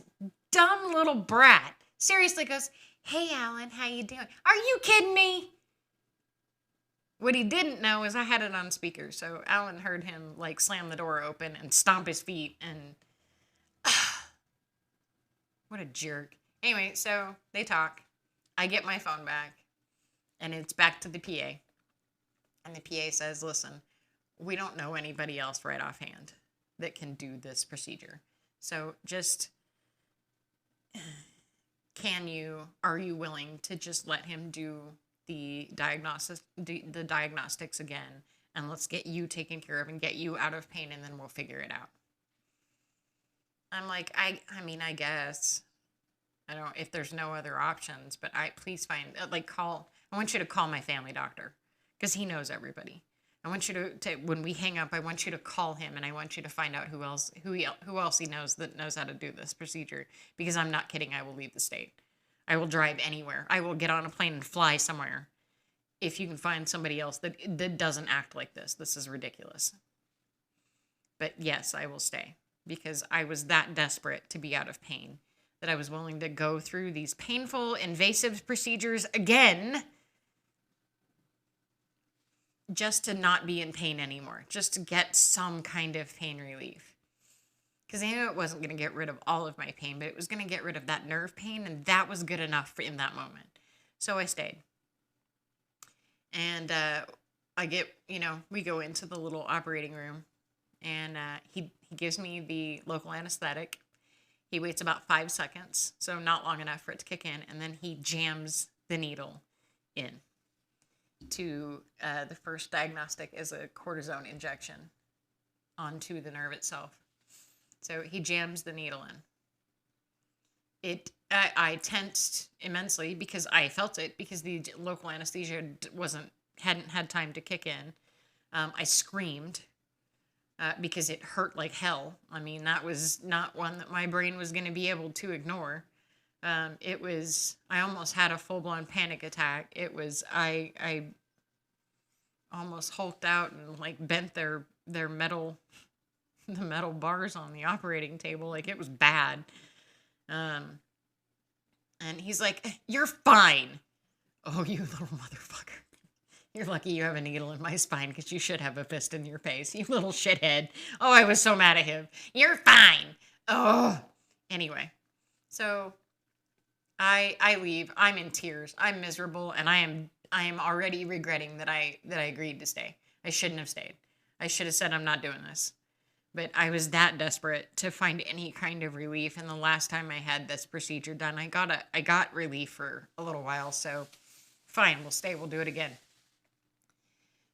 dumb little brat seriously goes, hey, Alan, how you doing? Are you kidding me? What he didn't know is I had it on speaker, so Alan heard him like slam the door open and stomp his feet, and what a jerk. Anyway, so they talk. I get my phone back, and it's back to the PA. And the PA says, listen, we don't know anybody else right offhand that can do this procedure. So just, are you willing to just let him do the diagnostics again, and let's get you taken care of and get you out of pain, and then we'll figure it out. I'm like, I mean, I guess. I don't, if there's no other options, but please find, I want you to call my family doctor, because he knows everybody. I want you to, when we hang up, I want you to call him, and I want you to find out who else he knows that knows how to do this procedure, because I'm not kidding, I will leave the state. I will drive anywhere. I will get on a plane and fly somewhere if you can find somebody else that doesn't act like this. This is ridiculous. But yes, I will stay, because I was that desperate to be out of pain that I was willing to go through these painful, invasive procedures again just to not be in pain anymore, just to get some kind of pain relief. Because I knew it wasn't going to get rid of all of my pain, but it was going to get rid of that nerve pain, and that was good enough in that moment. So I stayed. And we go into the little operating room, and he gives me the local anesthetic. He waits about 5 seconds, so not long enough for it to kick in, and then he jams the needle in. The first diagnostic is a cortisone injection onto the nerve itself. So he jams the needle in. I tensed immensely because I felt it, because the local anesthesia hadn't had time to kick in. I screamed because it hurt like hell. I mean, that was not one that my brain was going to be able to ignore. I almost had a full-blown panic attack. I almost hulked out and like bent their metal, the metal bars on the operating table. Like, it was bad. And he's like, you're fine. Oh, you little motherfucker. You're lucky you have a needle in my spine, because you should have a fist in your face, you little shithead. Oh, I was so mad at him. You're fine. Oh. Anyway, So I leave. I'm in tears. I'm miserable, and I am already regretting that I agreed to stay. I shouldn't have stayed. I should have said I'm not doing this. But I was that desperate to find any kind of relief. And the last time I had this procedure done, I got relief for a little while. So fine, we'll stay. We'll do it again.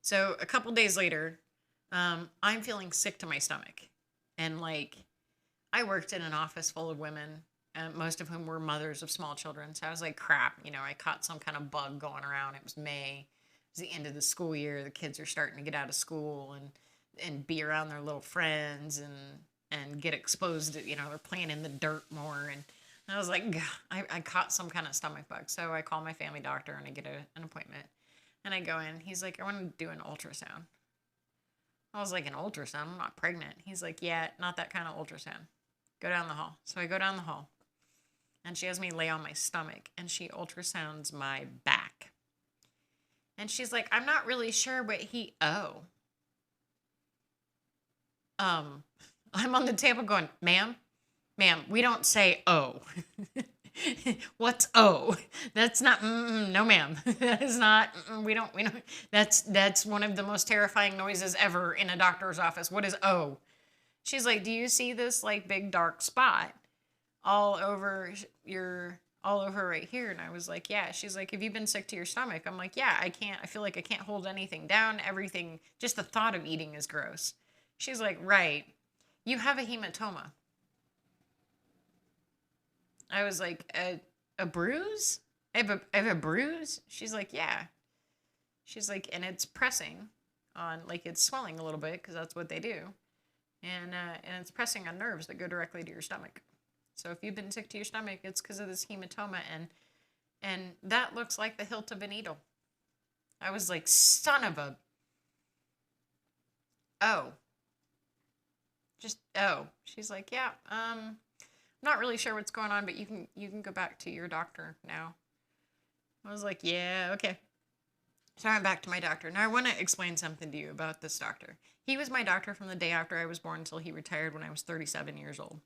So a couple days later, I'm feeling sick to my stomach, and like I worked in an office full of women, most of whom were mothers of small children. So I was like, crap, I caught some kind of bug going around. It was May. It was the end of the school year. The kids are starting to get out of school and be around their little friends and get exposed to, they're playing in the dirt more. And I was like, I caught some kind of stomach bug. So I call my family doctor and I get an appointment. And I go in. He's like, I want to do an ultrasound. I was like, an ultrasound? I'm not pregnant. He's like, yeah, not that kind of ultrasound. Go down the hall. So I go down the hall. And she has me lay on my stomach. And she ultrasounds my back. And she's like, I'm not really sure what I'm on the table going, ma'am, we don't say oh. What's oh? That's not, no ma'am. That is not, we don't, that's one of the most terrifying noises ever in a doctor's office. What is oh? She's like, do you see this like big dark spot all over right here? And I was like, yeah. She's like, have you been sick to your stomach? I'm like, yeah, I feel like I can't hold anything down. Everything, just the thought of eating is gross. She's like, right. You have a hematoma. I was like, a bruise? I have a bruise? She's like, yeah. She's like, and it's pressing on, like it's swelling a little bit because that's what they do. And it's pressing on nerves that go directly to your stomach. So if you've been sick to your stomach, it's because of this hematoma. And that looks like the hilt of a needle. I was like, son of a... Oh. Just, oh. She's like, yeah, not really sure what's going on, but you can go back to your doctor now. I was like, yeah, okay. So I went back to my doctor. Now I want to explain something to you about this doctor. He was my doctor from the day after I was born until he retired when I was 37 years old.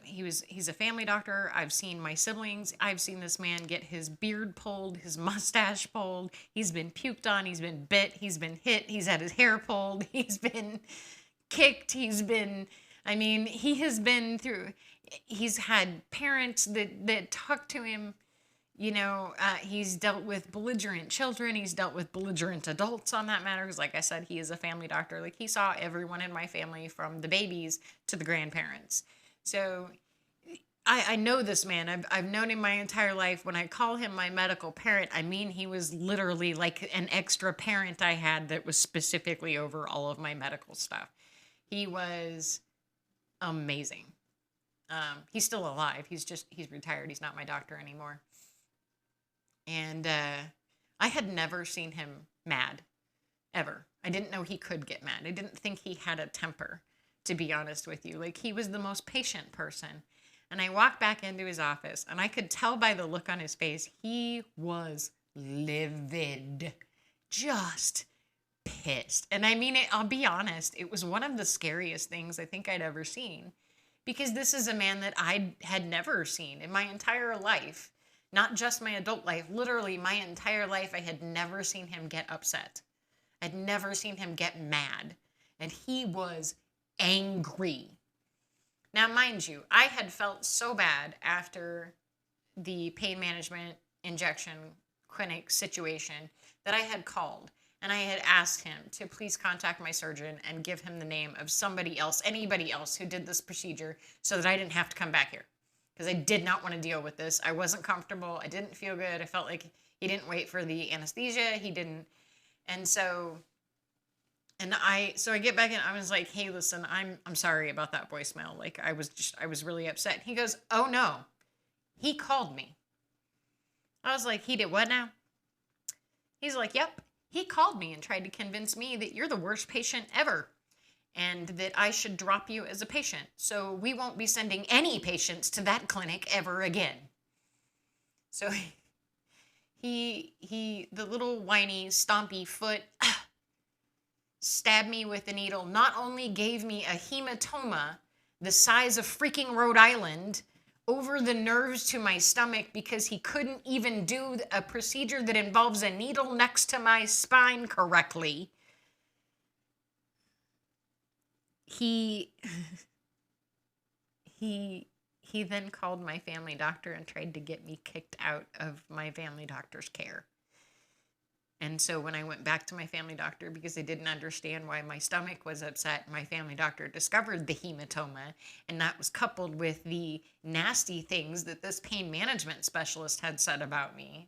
He's a family doctor. I've seen my siblings. I've seen this man get his beard pulled, his mustache pulled. He's been puked on. He's been bit. He's been hit. He's had his hair pulled. He's been kicked. He has been through, he's had parents that talk to him, he's dealt with belligerent children. He's dealt with belligerent adults on that matter. Because like I said, he is a family doctor. Like he saw everyone in my family from the babies to the grandparents. So I know this man. I've known him my entire life. When I call him my medical parent, I mean he was literally like an extra parent I had that was specifically over all of my medical stuff. He was amazing. He's still alive. He's retired. He's not my doctor anymore. And I had never seen him mad, ever. I didn't know he could get mad. I didn't think he had a temper, to be honest with you. Like, he was the most patient person. And I walked back into his office, and I could tell by the look on his face, he was livid. Just pissed. And I mean it, I'll be honest, it was one of the scariest things I think I'd ever seen. Because this is a man that I had never seen in my entire life. Not just my adult life, literally my entire life, I had never seen him get upset. I'd never seen him get mad. And he was angry. Now, mind you, I had felt so bad after the pain management injection clinic situation that I had called. And I had asked him to please contact my surgeon and give him the name of somebody else, anybody else who did this procedure so that I didn't have to come back here. Because I did not want to deal with this. I wasn't comfortable. I didn't feel good. I felt like he didn't wait for the anesthesia. He didn't. And so I get back in. I was like, hey, listen, I'm sorry about that voicemail. Like, I was really upset. He goes, oh no, he called me. I was like, he did what now? He's like, yep. He called me and tried to convince me that you're the worst patient ever and that I should drop you as a patient. So we won't be sending any patients to that clinic ever again. So the little whiny, stompy foot stabbed me with the needle, not only gave me a hematoma the size of freaking Rhode Island over the nerves to my stomach because he couldn't even do a procedure that involves a needle next to my spine correctly. He then called my family doctor and tried to get me kicked out of my family doctor's care. And so when I went back to my family doctor because they didn't understand why my stomach was upset, my family doctor discovered the hematoma, and that was coupled with the nasty things that this pain management specialist had said about me.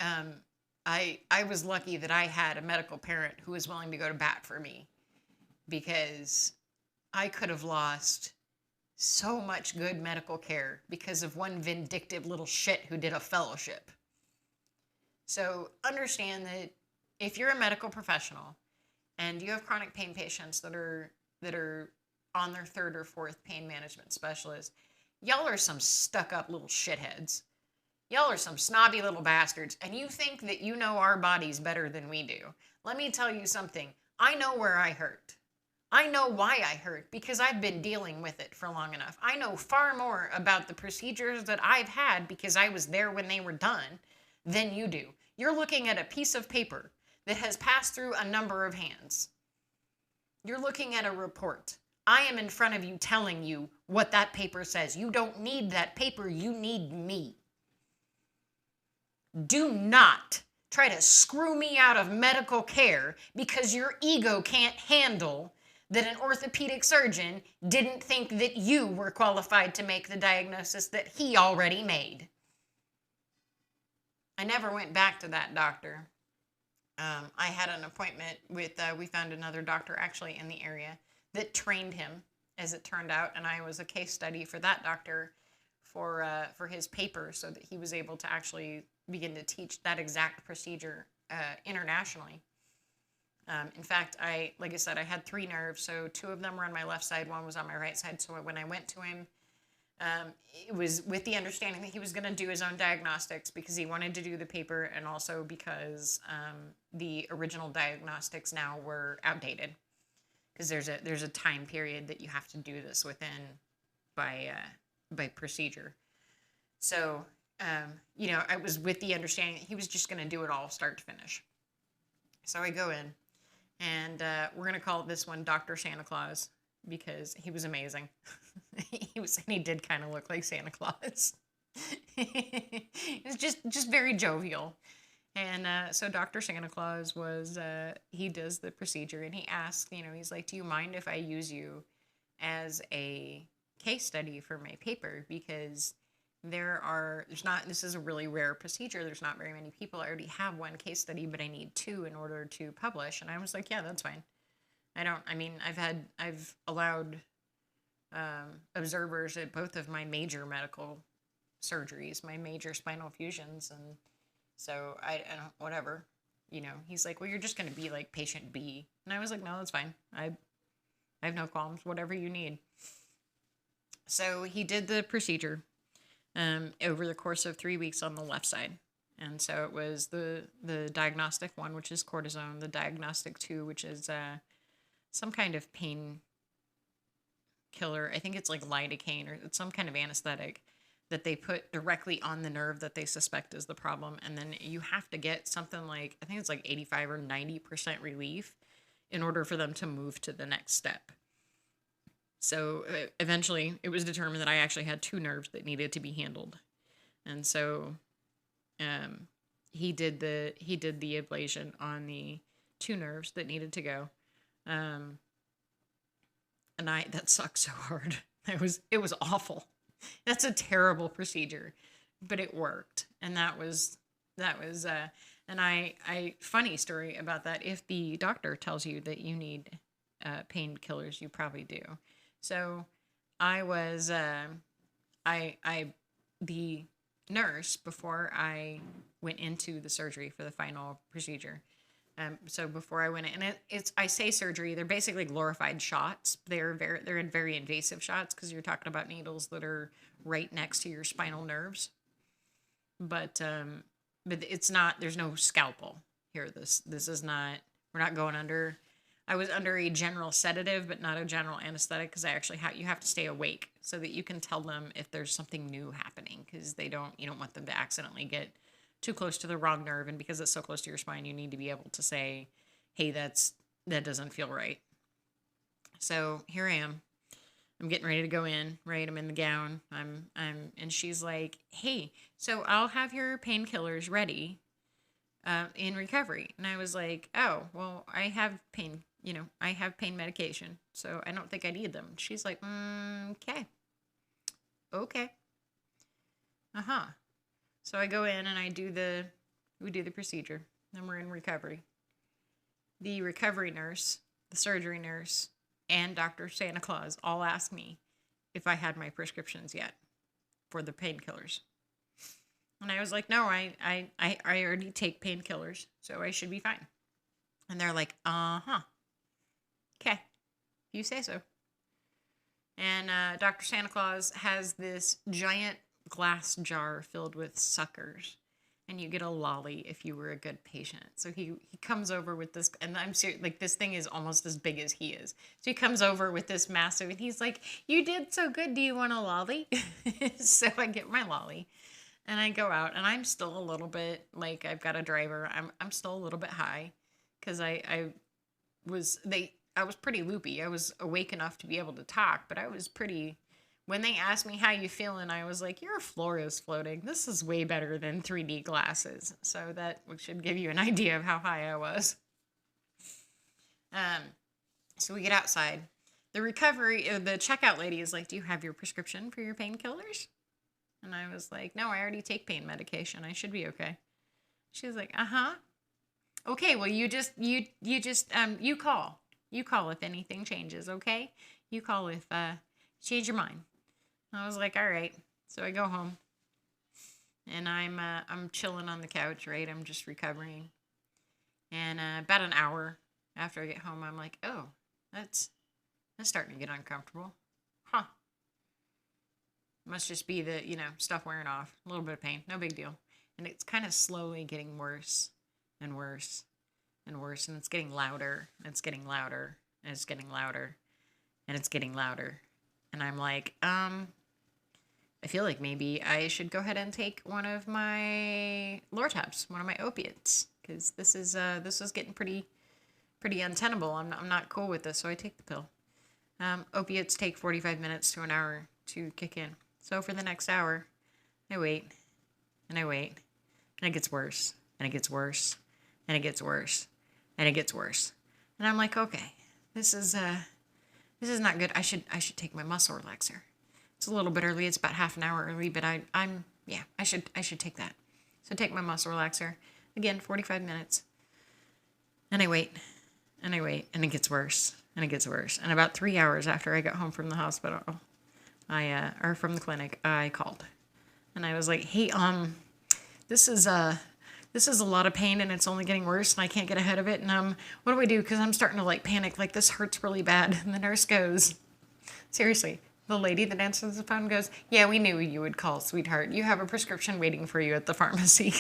I was lucky that I had a medical parent who was willing to go to bat for me, because I could have lost so much good medical care because of one vindictive little shit who did a fellowship. So understand that if you're a medical professional and you have chronic pain patients that are on their third or fourth pain management specialist, y'all are some stuck-up little shitheads. Y'all are some snobby little bastards, and you think that you know our bodies better than we do. Let me tell you something. I know where I hurt. I know why I hurt, because I've been dealing with it for long enough. I know far more about the procedures that I've had because I was there when they were done than you do. You're looking at a piece of paper that has passed through a number of hands. You're looking at a report. I am in front of you telling you what that paper says. You don't need that paper. You need me. Do not try to screw me out of medical care because your ego can't handle that an orthopedic surgeon didn't think that you were qualified to make the diagnosis that he already made. I never went back to that doctor. I had an appointment with, we found another doctor actually in the area that trained him, as it turned out, and I was a case study for that doctor for his paper so that he was able to actually begin to teach that exact procedure internationally. In fact, like I said, I had 3 nerves, so 2 of them were on my left side, 1 was on my right side. So when I went to him, it was with the understanding that he was going to do his own diagnostics because he wanted to do the paper, and also because the original diagnostics now were outdated, because there's a time period that you have to do this within by procedure. So I was with the understanding that he was just going to do it all start to finish. So I go in, and we're going to call this one Dr. Santa Claus, because he was amazing. He did kind of look like Santa Claus. He was just very jovial. And so Dr. Santa Claus he does the procedure, and he asks, he's like, do you mind if I use you as a case study for my paper? Because this is a really rare procedure. There's not very many people. I already have 1 case study, but I need 2 in order to publish. And I was like, yeah, that's fine. I've allowed observers at both of my major medical surgeries, my major spinal fusions. And so I don't, whatever, he's like, well, you're just going to be like patient B. And I was like, no, that's fine. I have no qualms, whatever you need. So he did the procedure over the course of 3 weeks on the left side. And so it was the diagnostic 1, which is cortisone, the diagnostic 2, which is some kind of pain killer. I think it's like lidocaine, or it's some kind of anesthetic that they put directly on the nerve that they suspect is the problem. And then you have to get something like, I think it's like 85 or 90% relief in order for them to move to the next step. So eventually it was determined that I actually had 2 nerves that needed to be handled. And so he did the ablation on the 2 nerves that needed to go. And that sucked so hard. It was awful. That's a terrible procedure, but it worked. And that was funny story about that. If the doctor tells you that you need painkillers, you probably do. So I was, the nurse before I went into the surgery for the final procedure. So before I went in, and I say surgery, they're basically glorified shots. They're very invasive shots because you're talking about needles that are right next to your spinal nerves. But it's not, there's no scalpel here. This is not, we're not going under. I was under a general sedative, but not a general anesthetic, because I actually you have to stay awake so that you can tell them if there's something new happening, because you don't want them to accidentally get too close to the wrong nerve. And because it's so close to your spine, you need to be able to say, hey, that doesn't feel right. So here I am. I'm getting ready to go in, right? I'm in the gown. And she's like, hey, so I'll have your painkillers ready in recovery. And I was like, oh, well, I have pain medication, so I don't think I need them. She's like, okay. Uh-huh. So I go in and we do the procedure. Then we're in recovery. The recovery nurse, the surgery nurse, and Dr. Santa Claus all asked me if I had my prescriptions yet for the painkillers. And I was like, no, I already take painkillers, so I should be fine. And they're like, uh-huh. Okay, you say so. And Dr. Santa Claus has this giant glass jar filled with suckers. And you get a lolly if you were a good patient. So he comes over with this, and I'm serious, like, this thing is almost as big as he is. So he comes over with this massive, and he's like, you did so good, do you want a lolly? So I get my lolly, and I go out, and I'm still a little bit, like, I've got a driver, I'm still a little bit high, because I was pretty loopy. I was awake enough to be able to talk, but I was pretty... When they asked me how you feeling, I was like, your floor is floating. This is way better than 3D glasses. So that should give you an idea of how high I was. So we get outside. The checkout lady is like, do you have your prescription for your painkillers? And I was like, no, I already take pain medication. I should be okay. She was like, uh-huh. Okay, well, you call. You call if anything changes, okay? You call if, change your mind. I was like, all right. So I go home, and I'm chilling on the couch, right? I'm just recovering. And about an hour after I get home, I'm like, oh, that's starting to get uncomfortable. Huh. Must just be the, stuff wearing off. A little bit of pain. No big deal. And it's kind of slowly getting worse and worse and worse. And it's getting louder. And it's getting louder. And it's getting louder. And it's getting louder. And I'm like, I feel like maybe I should go ahead and take one of my Lortabs, one of my opiates, because this is getting pretty untenable. I'm not cool with this, so I take the pill. Opiates take 45 minutes to an hour to kick in. So for the next hour, I wait, and I wait, and it gets worse, and it gets worse, and it gets worse, and it gets worse. And I'm like, okay, this is not good. I should take my muscle relaxer. It's a little bit early. It's about half an hour early, but I should take that. So take my muscle relaxer. Again, 45 minutes. And I wait, and I wait, and it gets worse, and it gets worse. And about 3 hours after I got home from the hospital, or from the clinic, I called. And I was like, hey, this is a lot of pain, and it's only getting worse, and I can't get ahead of it. And what do I do? Because I'm starting to panic. This hurts really bad. And the nurse goes, seriously, the lady that answers the phone goes, yeah, we knew you would call, sweetheart. You have a prescription waiting for you at the pharmacy.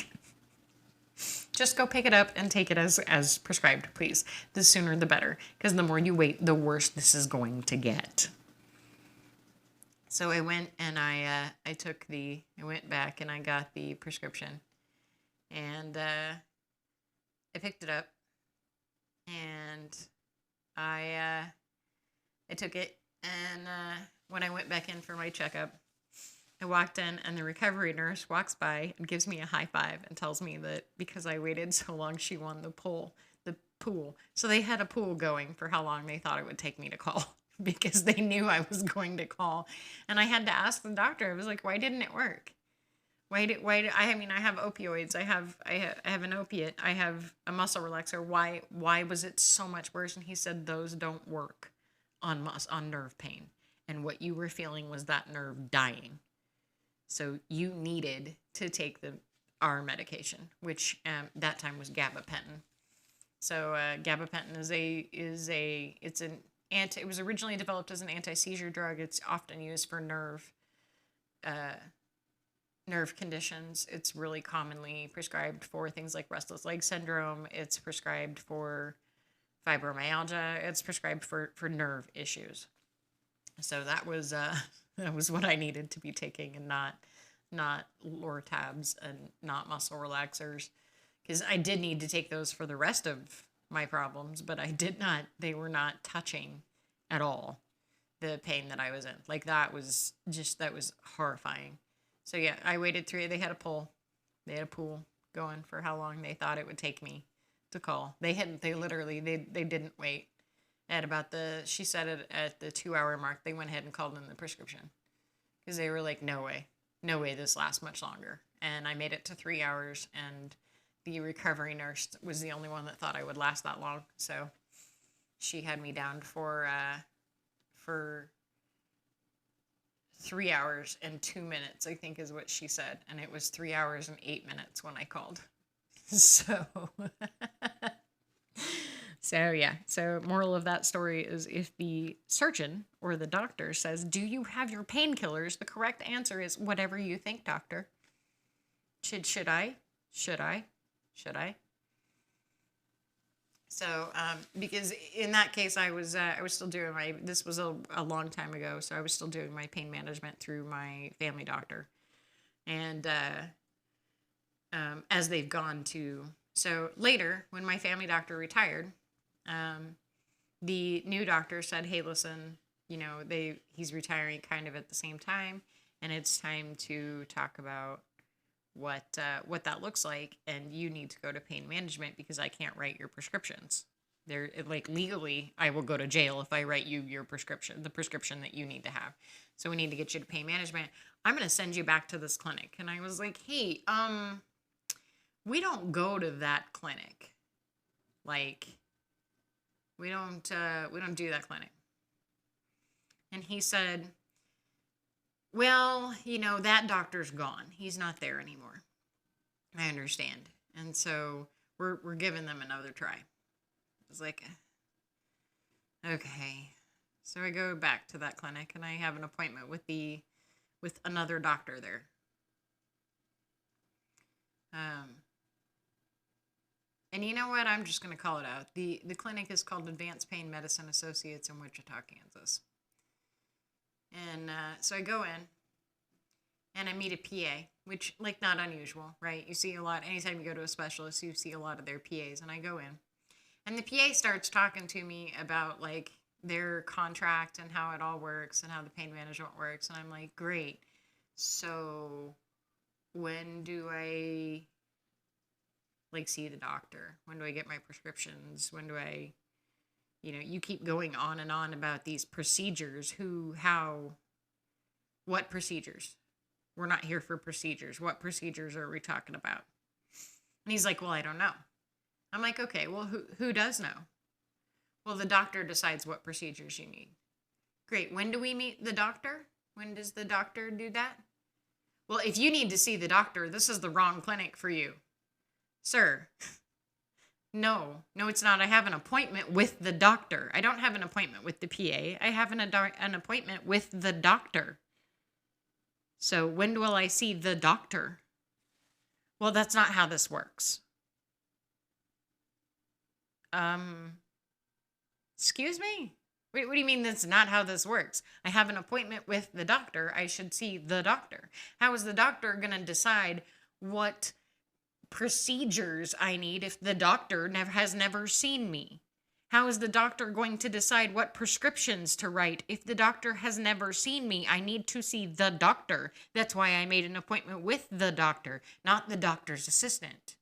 Just go pick it up and take it as prescribed, please. The sooner the better, because the more you wait, the worse this is going to get. So I went and I went back and I got the prescription. And I picked it up, and I took it, and when I went back in for my checkup, I walked in, and the recovery nurse walks by and gives me a high five and tells me that because I waited so long, she won the pool. So they had a pool going for how long they thought it would take me to call, because they knew I was going to call. And I had to ask the doctor, I was like, why didn't it work? I have opioids. I have an opiate. I have a muscle relaxer. Why was it so much worse? And he said, those don't work on nerve pain. And what you were feeling was that nerve dying. So you needed to take our medication, which that time was gabapentin. So gabapentin it was originally developed as an anti-seizure drug. It's often used for nerve conditions. It's really commonly prescribed for things like restless leg syndrome. It's prescribed for fibromyalgia. It's prescribed for nerve issues. So that was that was what I needed to be taking, and not Lortabs and not muscle relaxers, because I did need to take those for the rest of my problems, but I did not. They were not touching at all the pain that I was in. Like that was horrifying. So yeah, I waited they had a pool going for how long they thought it would take me to call. They didn't wait. She said it at the 2-hour mark, they went ahead and called in the prescription. Because they were like, no way this lasts much longer. And I made it to 3 hours, and the recovery nurse was the only one that thought I would last that long. So she had me down for 3 hours and 2 minutes, I think is what she said. And it was 3 hours and 8 minutes when I called. So, so moral of that story is, if the surgeon or the doctor says, do you have your painkillers? The correct answer is, whatever you think, doctor. Should I? So, because in that case, I was still doing this was a long time ago, so I was still doing my pain management through my family doctor. And, as they've gone to, so later, when my family doctor retired, the new doctor said, hey, listen, he's retiring kind of at the same time, and it's time to talk about what that looks like, and you need to go to pain management because I can't write your prescriptions. They're like, legally, I will go to jail if I write you your prescription, the prescription that you need to have. So we need to get you to pain management. I'm going to send you back to this clinic. And I was like, hey, we don't go to that clinic. Like, we don't do that clinic. And he said, well, that doctor's gone. He's not there anymore. I understand. And so we're giving them another try. I was like, okay. So I go back to that clinic, and I have an appointment with another doctor there. And you know what? I'm just going to call it out. The clinic is called Advanced Pain Medicine Associates in Wichita, Kansas. And so I go in, and I meet a PA, which, like, not unusual, right? You see a lot, anytime you go to a specialist, you see a lot of their PAs. And I go in, and the PA starts talking to me about, like, their contract and how it all works and how the pain management works. And I'm like, great. So when do I, like, see the doctor? When do I get my prescriptions? When do I, you keep going on and on about these procedures. Who, how, what procedures? We're not here for procedures. What procedures are we talking about? And he's like, well, I don't know. I'm like, okay, well, who does know? Well, the doctor decides what procedures you need. Great. When do we meet the doctor? When does the doctor do that? Well, if you need to see the doctor, this is the wrong clinic for you. Sir, no, it's not. I have an appointment with the doctor. I don't have an appointment with the PA. I have an appointment with the doctor. So when will I see the doctor? Well, that's not how this works. Excuse me? Wait, what do you mean that's not how this works? I have an appointment with the doctor. I should see the doctor. How is the doctor going to decide what procedures I need if the doctor has never seen me? How is the doctor going to decide what prescriptions to write if the doctor has never seen me? I need to see the doctor. That's why I made an appointment with the doctor, not the doctor's assistant.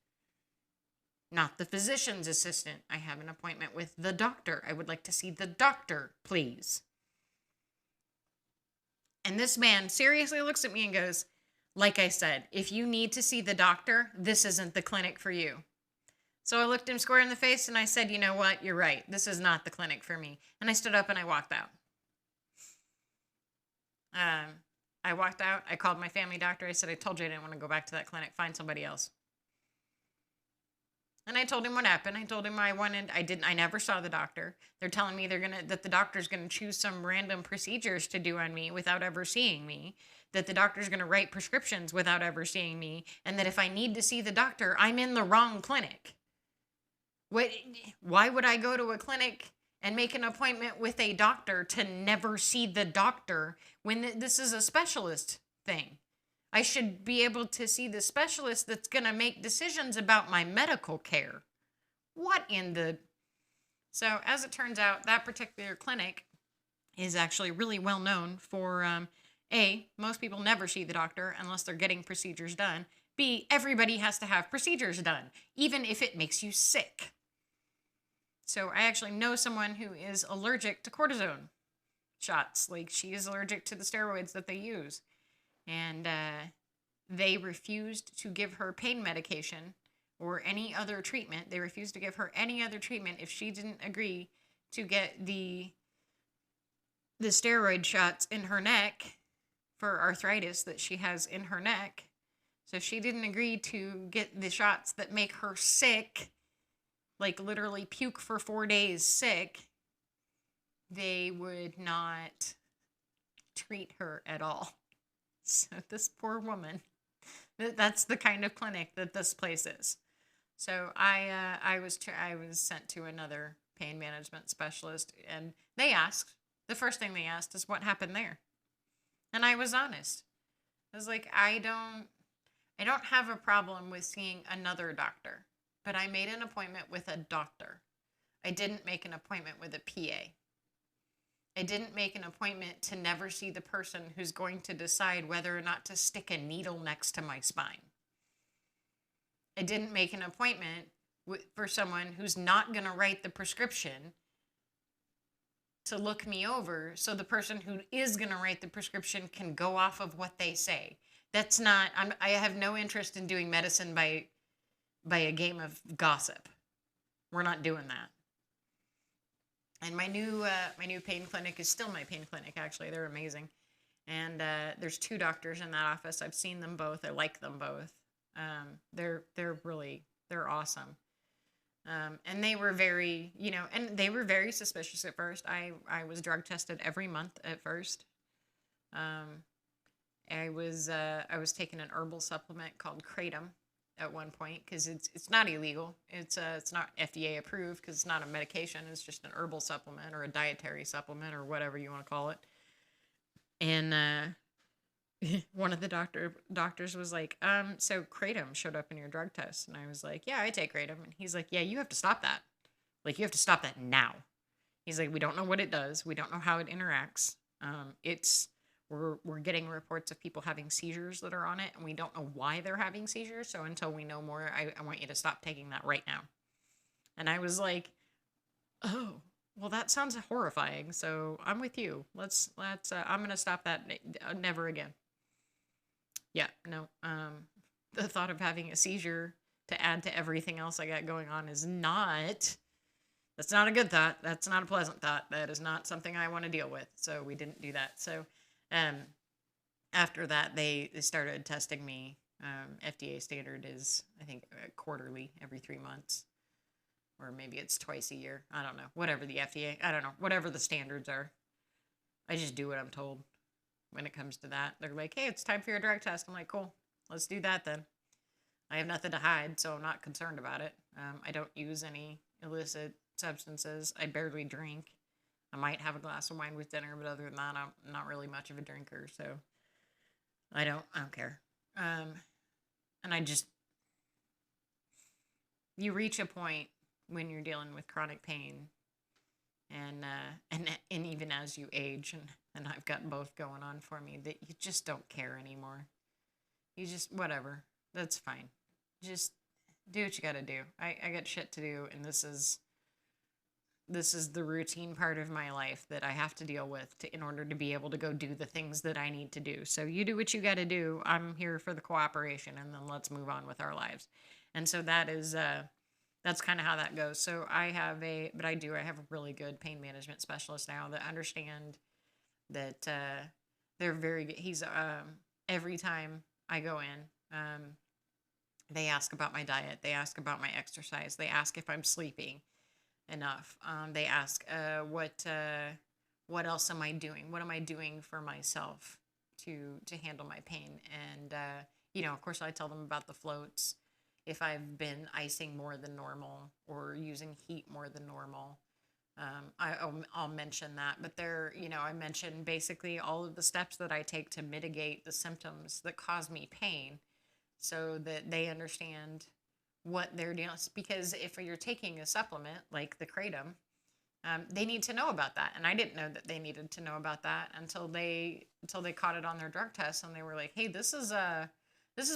Not the physician's assistant. I have an appointment with the doctor. I would like to see the doctor, please. And this man seriously looks at me and goes, like I said, if you need to see the doctor, this isn't the clinic for you. So I looked him square in the face and I said, you know what? You're right. This is not the clinic for me. And I stood up and I walked out. I walked out. I called my family doctor. I said, I told you I didn't want to go back to that clinic. Find somebody else. And I told him what happened. I told him I never saw the doctor. They're telling me that the doctor's going to choose some random procedures to do on me without ever seeing me, that the doctor's going to write prescriptions without ever seeing me, and that if I need to see the doctor, I'm in the wrong clinic. What? Why would I go to a clinic and make an appointment with a doctor to never see the doctor when this is a specialist thing? I should be able to see the specialist that's going to make decisions about my medical care. What in the... So, as it turns out, that particular clinic is actually really well known for most people never see the doctor unless they're getting procedures done. B, everybody has to have procedures done, even if it makes you sick. So I actually know someone who is allergic to cortisone shots. Like, she is allergic to the steroids that they use. And they refused to give her pain medication or any other treatment. They refused to give her any other treatment if she didn't agree to get the steroid shots in her neck for arthritis that she has in her neck. So she didn't agree to get the shots that make her sick, like literally puke for 4 days sick. They would not treat her at all. So this poor woman, that's the kind of clinic that this place is. So I was sent to another pain management specialist, and the first thing they asked is what happened there. And I was honest. I was like, I don't have a problem with seeing another doctor, but I made an appointment with a doctor. I didn't make an appointment with a PA. I didn't make an appointment to never see the person who's going to decide whether or not to stick a needle next to my spine. I didn't make an appointment for someone who's not going to write the prescription to look me over so the person who is going to write the prescription can go off of what they say. That's not, I have no interest in doing medicine by a game of gossip. We're not doing that. And my new pain clinic is still my pain clinic, actually. They're amazing. And there's 2 doctors in that office. I've seen them both. I like them both. They're awesome. And they were very, they were very suspicious at first. I was drug tested every month at first. I was taking an herbal supplement called Kratom at one point because it's not illegal. It's not FDA approved because it's not a medication. It's just an herbal supplement or a dietary supplement or whatever you want to call it. And one of the doctors was like, so Kratom showed up in your drug test. And I was like, yeah, I take Kratom. And he's like, yeah, you have to stop that. Like, you have to stop that now. He's like, we don't know what it does. We don't know how it interacts. We're getting reports of people having seizures that are on it, and we don't know why they're having seizures. So until we know more, I want you to stop taking that right now. And I was like, oh, well, that sounds horrifying. So I'm with you. Let's I'm going to stop that. Never again. Yeah, no. The thought of having a seizure to add to everything else I got going on that's not a good thought. That's not a pleasant thought. That is not something I want to deal with. So we didn't do that. So after that, they started testing me. FDA standard is, I think, quarterly, every 3 months. Or maybe it's twice a year. I don't know. Whatever the FDA, I don't know. Whatever the standards are. I just do what I'm told when it comes to that. They're like, hey, it's time for your drug test. I'm like, cool. Let's do that then. I have nothing to hide, so I'm not concerned about it. I don't use any illicit substances. I barely drink. I might have a glass of wine with dinner, but other than that, I'm not really much of a drinker, so I don't care. And you reach a point when you're dealing with chronic pain, and even as you age, and I've got both going on for me, that you just don't care anymore. You just, whatever, that's fine. Just do what you gotta do. I got shit to do, and this is the routine part of my life that I have to deal with in order to be able to go do the things that I need to do. So you do what you got to do. I'm here for the cooperation, and then let's move on with our lives. And so that's kind of how that goes. So I have a really good pain management specialist now that understand that they're very good. He's every time I go in, they ask about my diet. They ask about my exercise. They ask if I'm sleeping enough. They ask, what else am I doing? What am I doing for myself to handle my pain? And, of course I tell them about the floats. if I've been icing more than normal or using heat more than normal. I'll mention that, but I mentioned basically all of the steps that I take to mitigate the symptoms that cause me pain so that they understand what they're doing. Because if you're taking a supplement like the Kratom, they need to know about that. And I didn't know that they needed to know about that until they caught it on their drug test, and they were like, hey, this is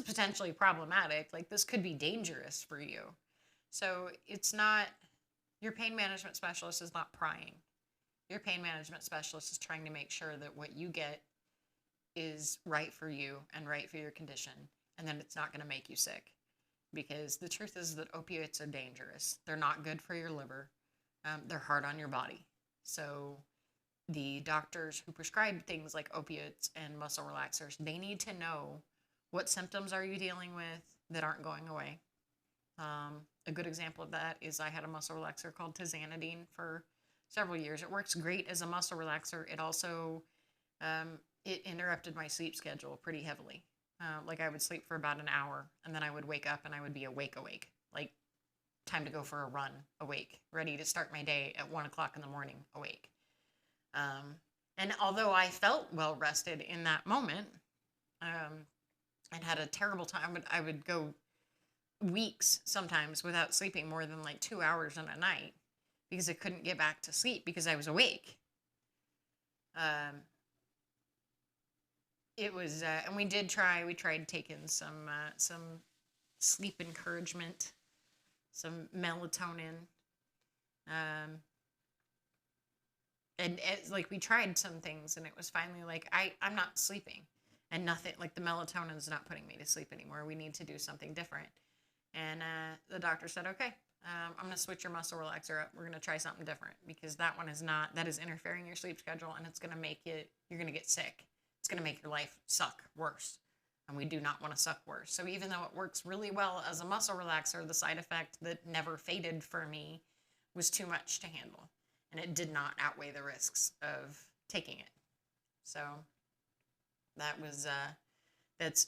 potentially problematic. Like, this could be dangerous for you. So it's not, your pain management specialist is not prying. Your pain management specialist is trying to make sure that what you get is right for you and right for your condition, and then it's not going to make you sick. Because the truth is that opiates are dangerous. They're not good for your liver. They're hard on your body. So the doctors who prescribe things like opiates and muscle relaxers, they need to know what symptoms are you dealing with that aren't going away. A good example of that is I had a muscle relaxer called tizanidine for several years. It works great as a muscle relaxer. It also it interrupted my sleep schedule pretty heavily. Like, I would sleep for about an hour, and then I would wake up and I would be awake, like time to go for a run, awake, ready to start my day at 1 o'clock in the morning, awake. And although I felt well rested in that moment, and had a terrible time, I would go weeks sometimes without sleeping more than like 2 hours in a night because I couldn't get back to sleep because I was awake. It was, and we tried taking some sleep encouragement, some melatonin, and like, we tried some things, and it was finally like, I'm not sleeping, and nothing, like, the melatonin's not putting me to sleep anymore. We need to do something different. And the doctor said, okay, I'm going to switch your muscle relaxer up. We're going to try something different, because that is interfering your sleep schedule, and it's going to make you're going to get sick. It's going to make your life suck worse. And we do not want to suck worse. So even though it works really well as a muscle relaxer, the side effect that never faded for me was too much to handle. And it did not outweigh the risks of taking it. So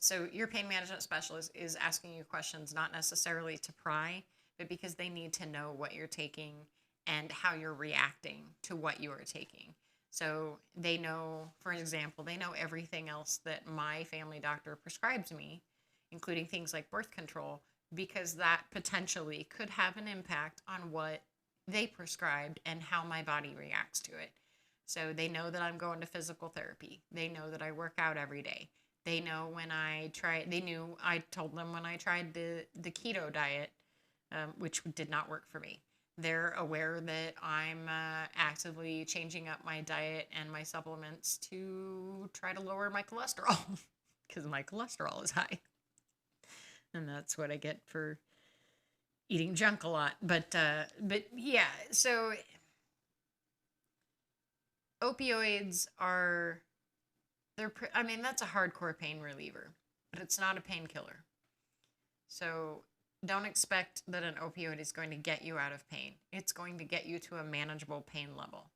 so your pain management specialist is asking you questions, not necessarily to pry, but because they need to know what you're taking and how you're reacting to what you are taking. So they know, for example, they know everything else that my family doctor prescribes me, including things like birth control, because that potentially could have an impact on what they prescribed and how my body reacts to it. So they know that I'm going to physical therapy. They know that I work out every day. They know I told them when I tried the keto diet, which did not work for me. They're aware that I'm actively changing up my diet and my supplements to try to lower my cholesterol because my cholesterol is high. And that's what I get for eating junk a lot. But yeah, so opioids that's a hardcore pain reliever, but it's not a painkiller. So don't expect that an opioid is going to get you out of pain. It's going to get you to a manageable pain level.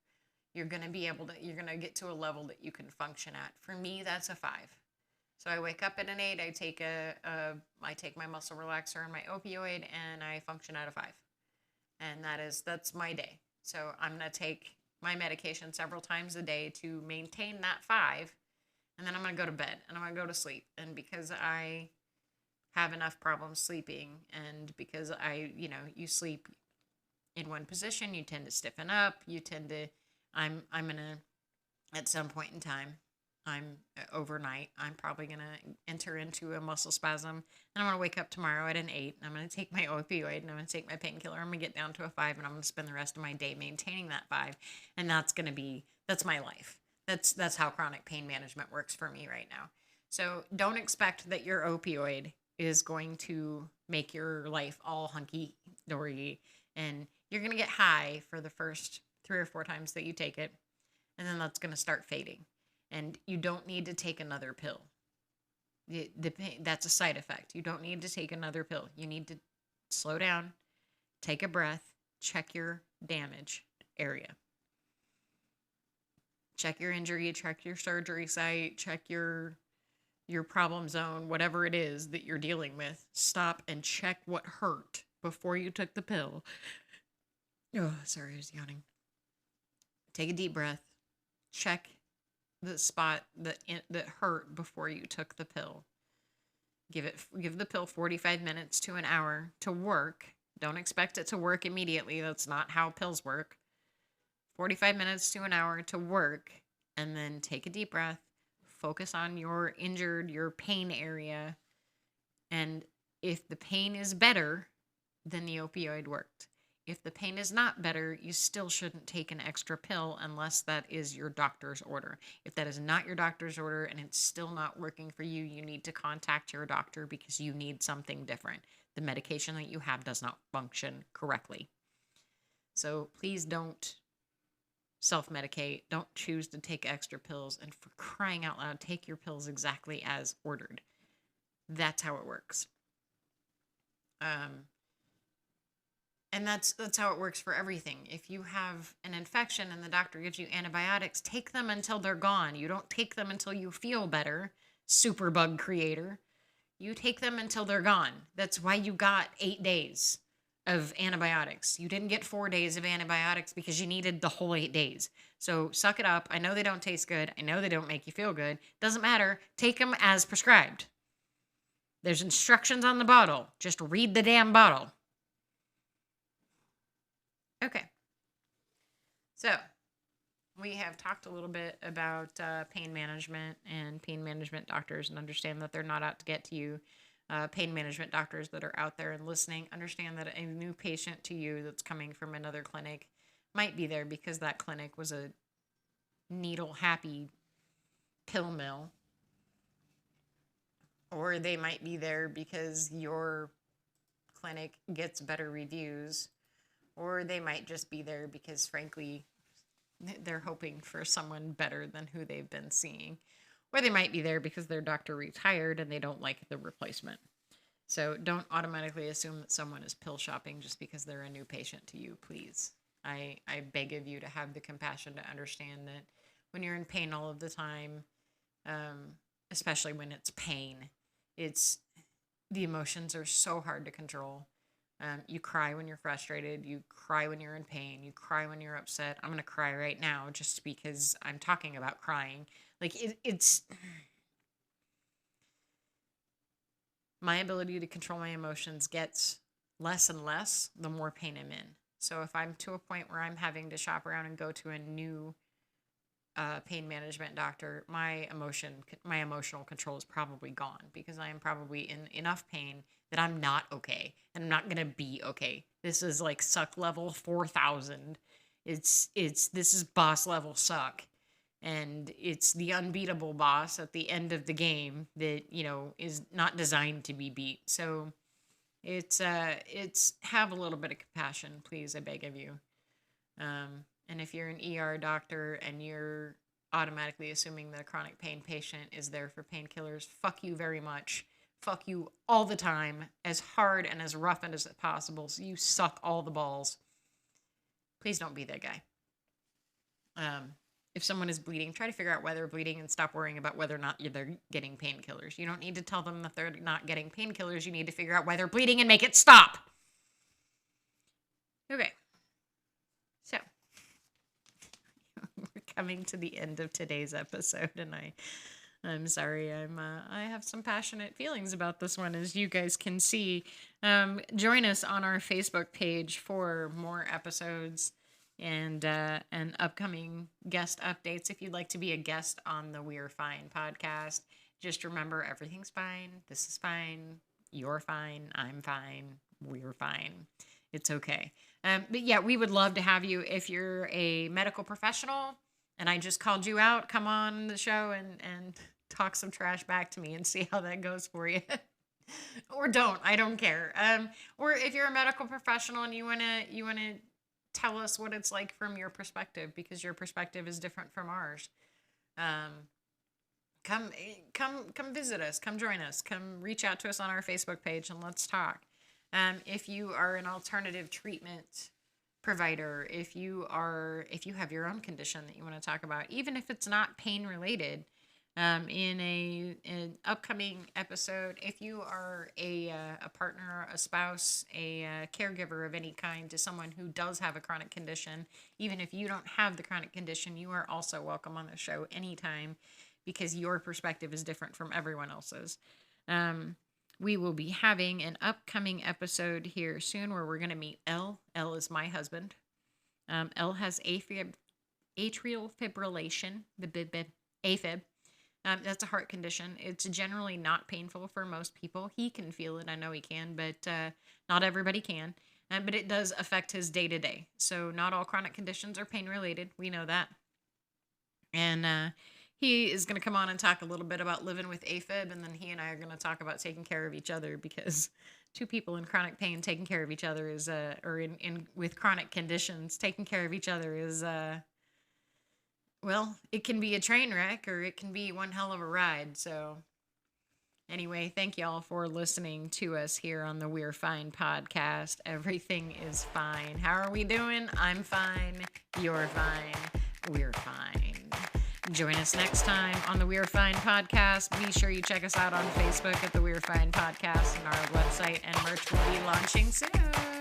You're going to get to a level that you can function at. For me, that's a 5. So I wake up at an 8, I take my muscle relaxer and my opioid, and I function at a 5. And that's my day. So I'm going to take my medication several times a day to maintain that 5, and then I'm going to go to bed, and I'm going to go to sleep. And because I have enough problems sleeping, and because you sleep in one position, you tend to stiffen up, at some point in time, overnight, I'm probably going to enter into a muscle spasm, and I'm going to wake up tomorrow at an 8, and I'm going to take my opioid, and I'm going to take my painkiller, I'm going to get down to a 5, and I'm going to spend the rest of my day maintaining that 5, and that's my life. That's how chronic pain management works for me right now. So don't expect that your opioid is going to make your life all hunky-dory, and you're going to get high for the first 3 or 4 times that you take it, and then that's going to start fading. And you don't need to take another pill. That's a side effect. You don't need to take another pill. You need to slow down, take a breath, check your damage area. Check your injury, check your surgery site, check your your problem zone, whatever it is that you're dealing with, stop and check what hurt before you took the pill. Oh, sorry, I was yawning. Take a deep breath. Check the spot that hurt before you took the pill. Give the pill 45 minutes to an hour to work. Don't expect it to work immediately. That's not how pills work. 45 minutes to an hour to work, and then take a deep breath. Focus on your pain area. And if the pain is better, then the opioid worked. If the pain is not better, you still shouldn't take an extra pill unless that is your doctor's order. If that is not your doctor's order and it's still not working for you, you need to contact your doctor because you need something different. The medication that you have does not function correctly. So please don't self-medicate. Don't choose to take extra pills. And for crying out loud, take your pills exactly as ordered. That's how it works. And that's how it works for everything. If you have an infection and the doctor gives you antibiotics, take them until they're gone. You don't take them until you feel better, superbug creator. You take them until they're gone. That's why you got 8 days of antibiotics. You didn't get 4 days of antibiotics because you needed the whole 8 days. So suck it up. I know they don't taste good. I know they don't make you feel good. Doesn't matter. Take them as prescribed. There's instructions on the bottle. Just read the damn bottle. Okay, so we have talked a little bit about pain management and pain management doctors, and understand that they're not out to get to you. Pain management doctors that are out there and listening, understand that a new patient to you that's coming from another clinic might be there because that clinic was a needle-happy pill mill. Or they might be there because your clinic gets better reviews. Or they might just be there because, frankly, they're hoping for someone better than who they've been seeing. Or they might be there because their doctor retired and they don't like the replacement. So don't automatically assume that someone is pill shopping just because they're a new patient to you, please. I beg of you to have the compassion to understand that when you're in pain all of the time, especially when it's pain, the emotions are so hard to control. You cry when you're frustrated. You cry when you're in pain. You cry when you're upset. I'm going to cry right now just because I'm talking about crying. Like, it's... My ability to control my emotions gets less and less the more pain I'm in. So if I'm to a point where I'm having to shop around and go to a new pain management doctor, my emotional control is probably gone because I am probably in enough pain that I'm not okay, and I'm not gonna be okay. This is like suck level 4,000. This is boss level suck, and it's the unbeatable boss at the end of the game that is not designed to be beat. So it's have a little bit of compassion, please. I beg of you. And if you're an ER doctor and you're automatically assuming that a chronic pain patient is there for painkillers, fuck you very much. Fuck you all the time, as hard and as rough and as possible, so you suck all the balls. Please don't be that guy. If someone is bleeding, try to figure out why they're bleeding and stop worrying about whether or not they're getting painkillers. You don't need to tell them that they're not getting painkillers. You need to figure out why they're bleeding and make it stop. Okay. So, we're coming to the end of today's episode, and I'm sorry. I have some passionate feelings about this one, as you guys can see. Join us on our Facebook page for more episodes and upcoming guest updates. If you'd like to be a guest on the We're Fine podcast, just remember, everything's fine. This is fine. You're fine. I'm fine. We're fine. It's okay. But yeah, we would love to have you. If you're a medical professional and I just called you out, come on the show and talk some trash back to me and see how that goes for you. Or don't. I don't care. Or if you're a medical professional and you wanna tell us what it's like from your perspective, because your perspective is different from ours. Come visit us. Come join us. Come reach out to us on our Facebook page and let's talk. If you are an alternative treatment provider, if you have your own condition that you want to talk about, even if it's not pain related, In an upcoming episode, if you are a partner, a spouse, a caregiver of any kind to someone who does have a chronic condition, even if you don't have the chronic condition, you are also welcome on the show anytime because your perspective is different from everyone else's. We will be having an upcoming episode here soon where we're going to meet Elle. Elle is my husband. Elle has atrial fibrillation, the AFib. That's a heart condition. It's generally not painful for most people. He can feel it. I know he can, but not everybody can. But it does affect his day to day. So not all chronic conditions are pain related. We know that. And he is going to come on and talk a little bit about living with AFib. And then he and I are going to talk about taking care of each other because two people in chronic pain taking care of each other is, or with chronic conditions, taking care of each other is, well, it can be a train wreck or it can be one hell of a ride. So anyway, thank y'all for listening to us here on the We're Fine podcast. Everything is fine. How are we doing? I'm fine. You're fine. We're fine. Join us next time on the We're Fine podcast. Be sure you check us out on Facebook at the We're Fine podcast, and our website and merch will be launching soon.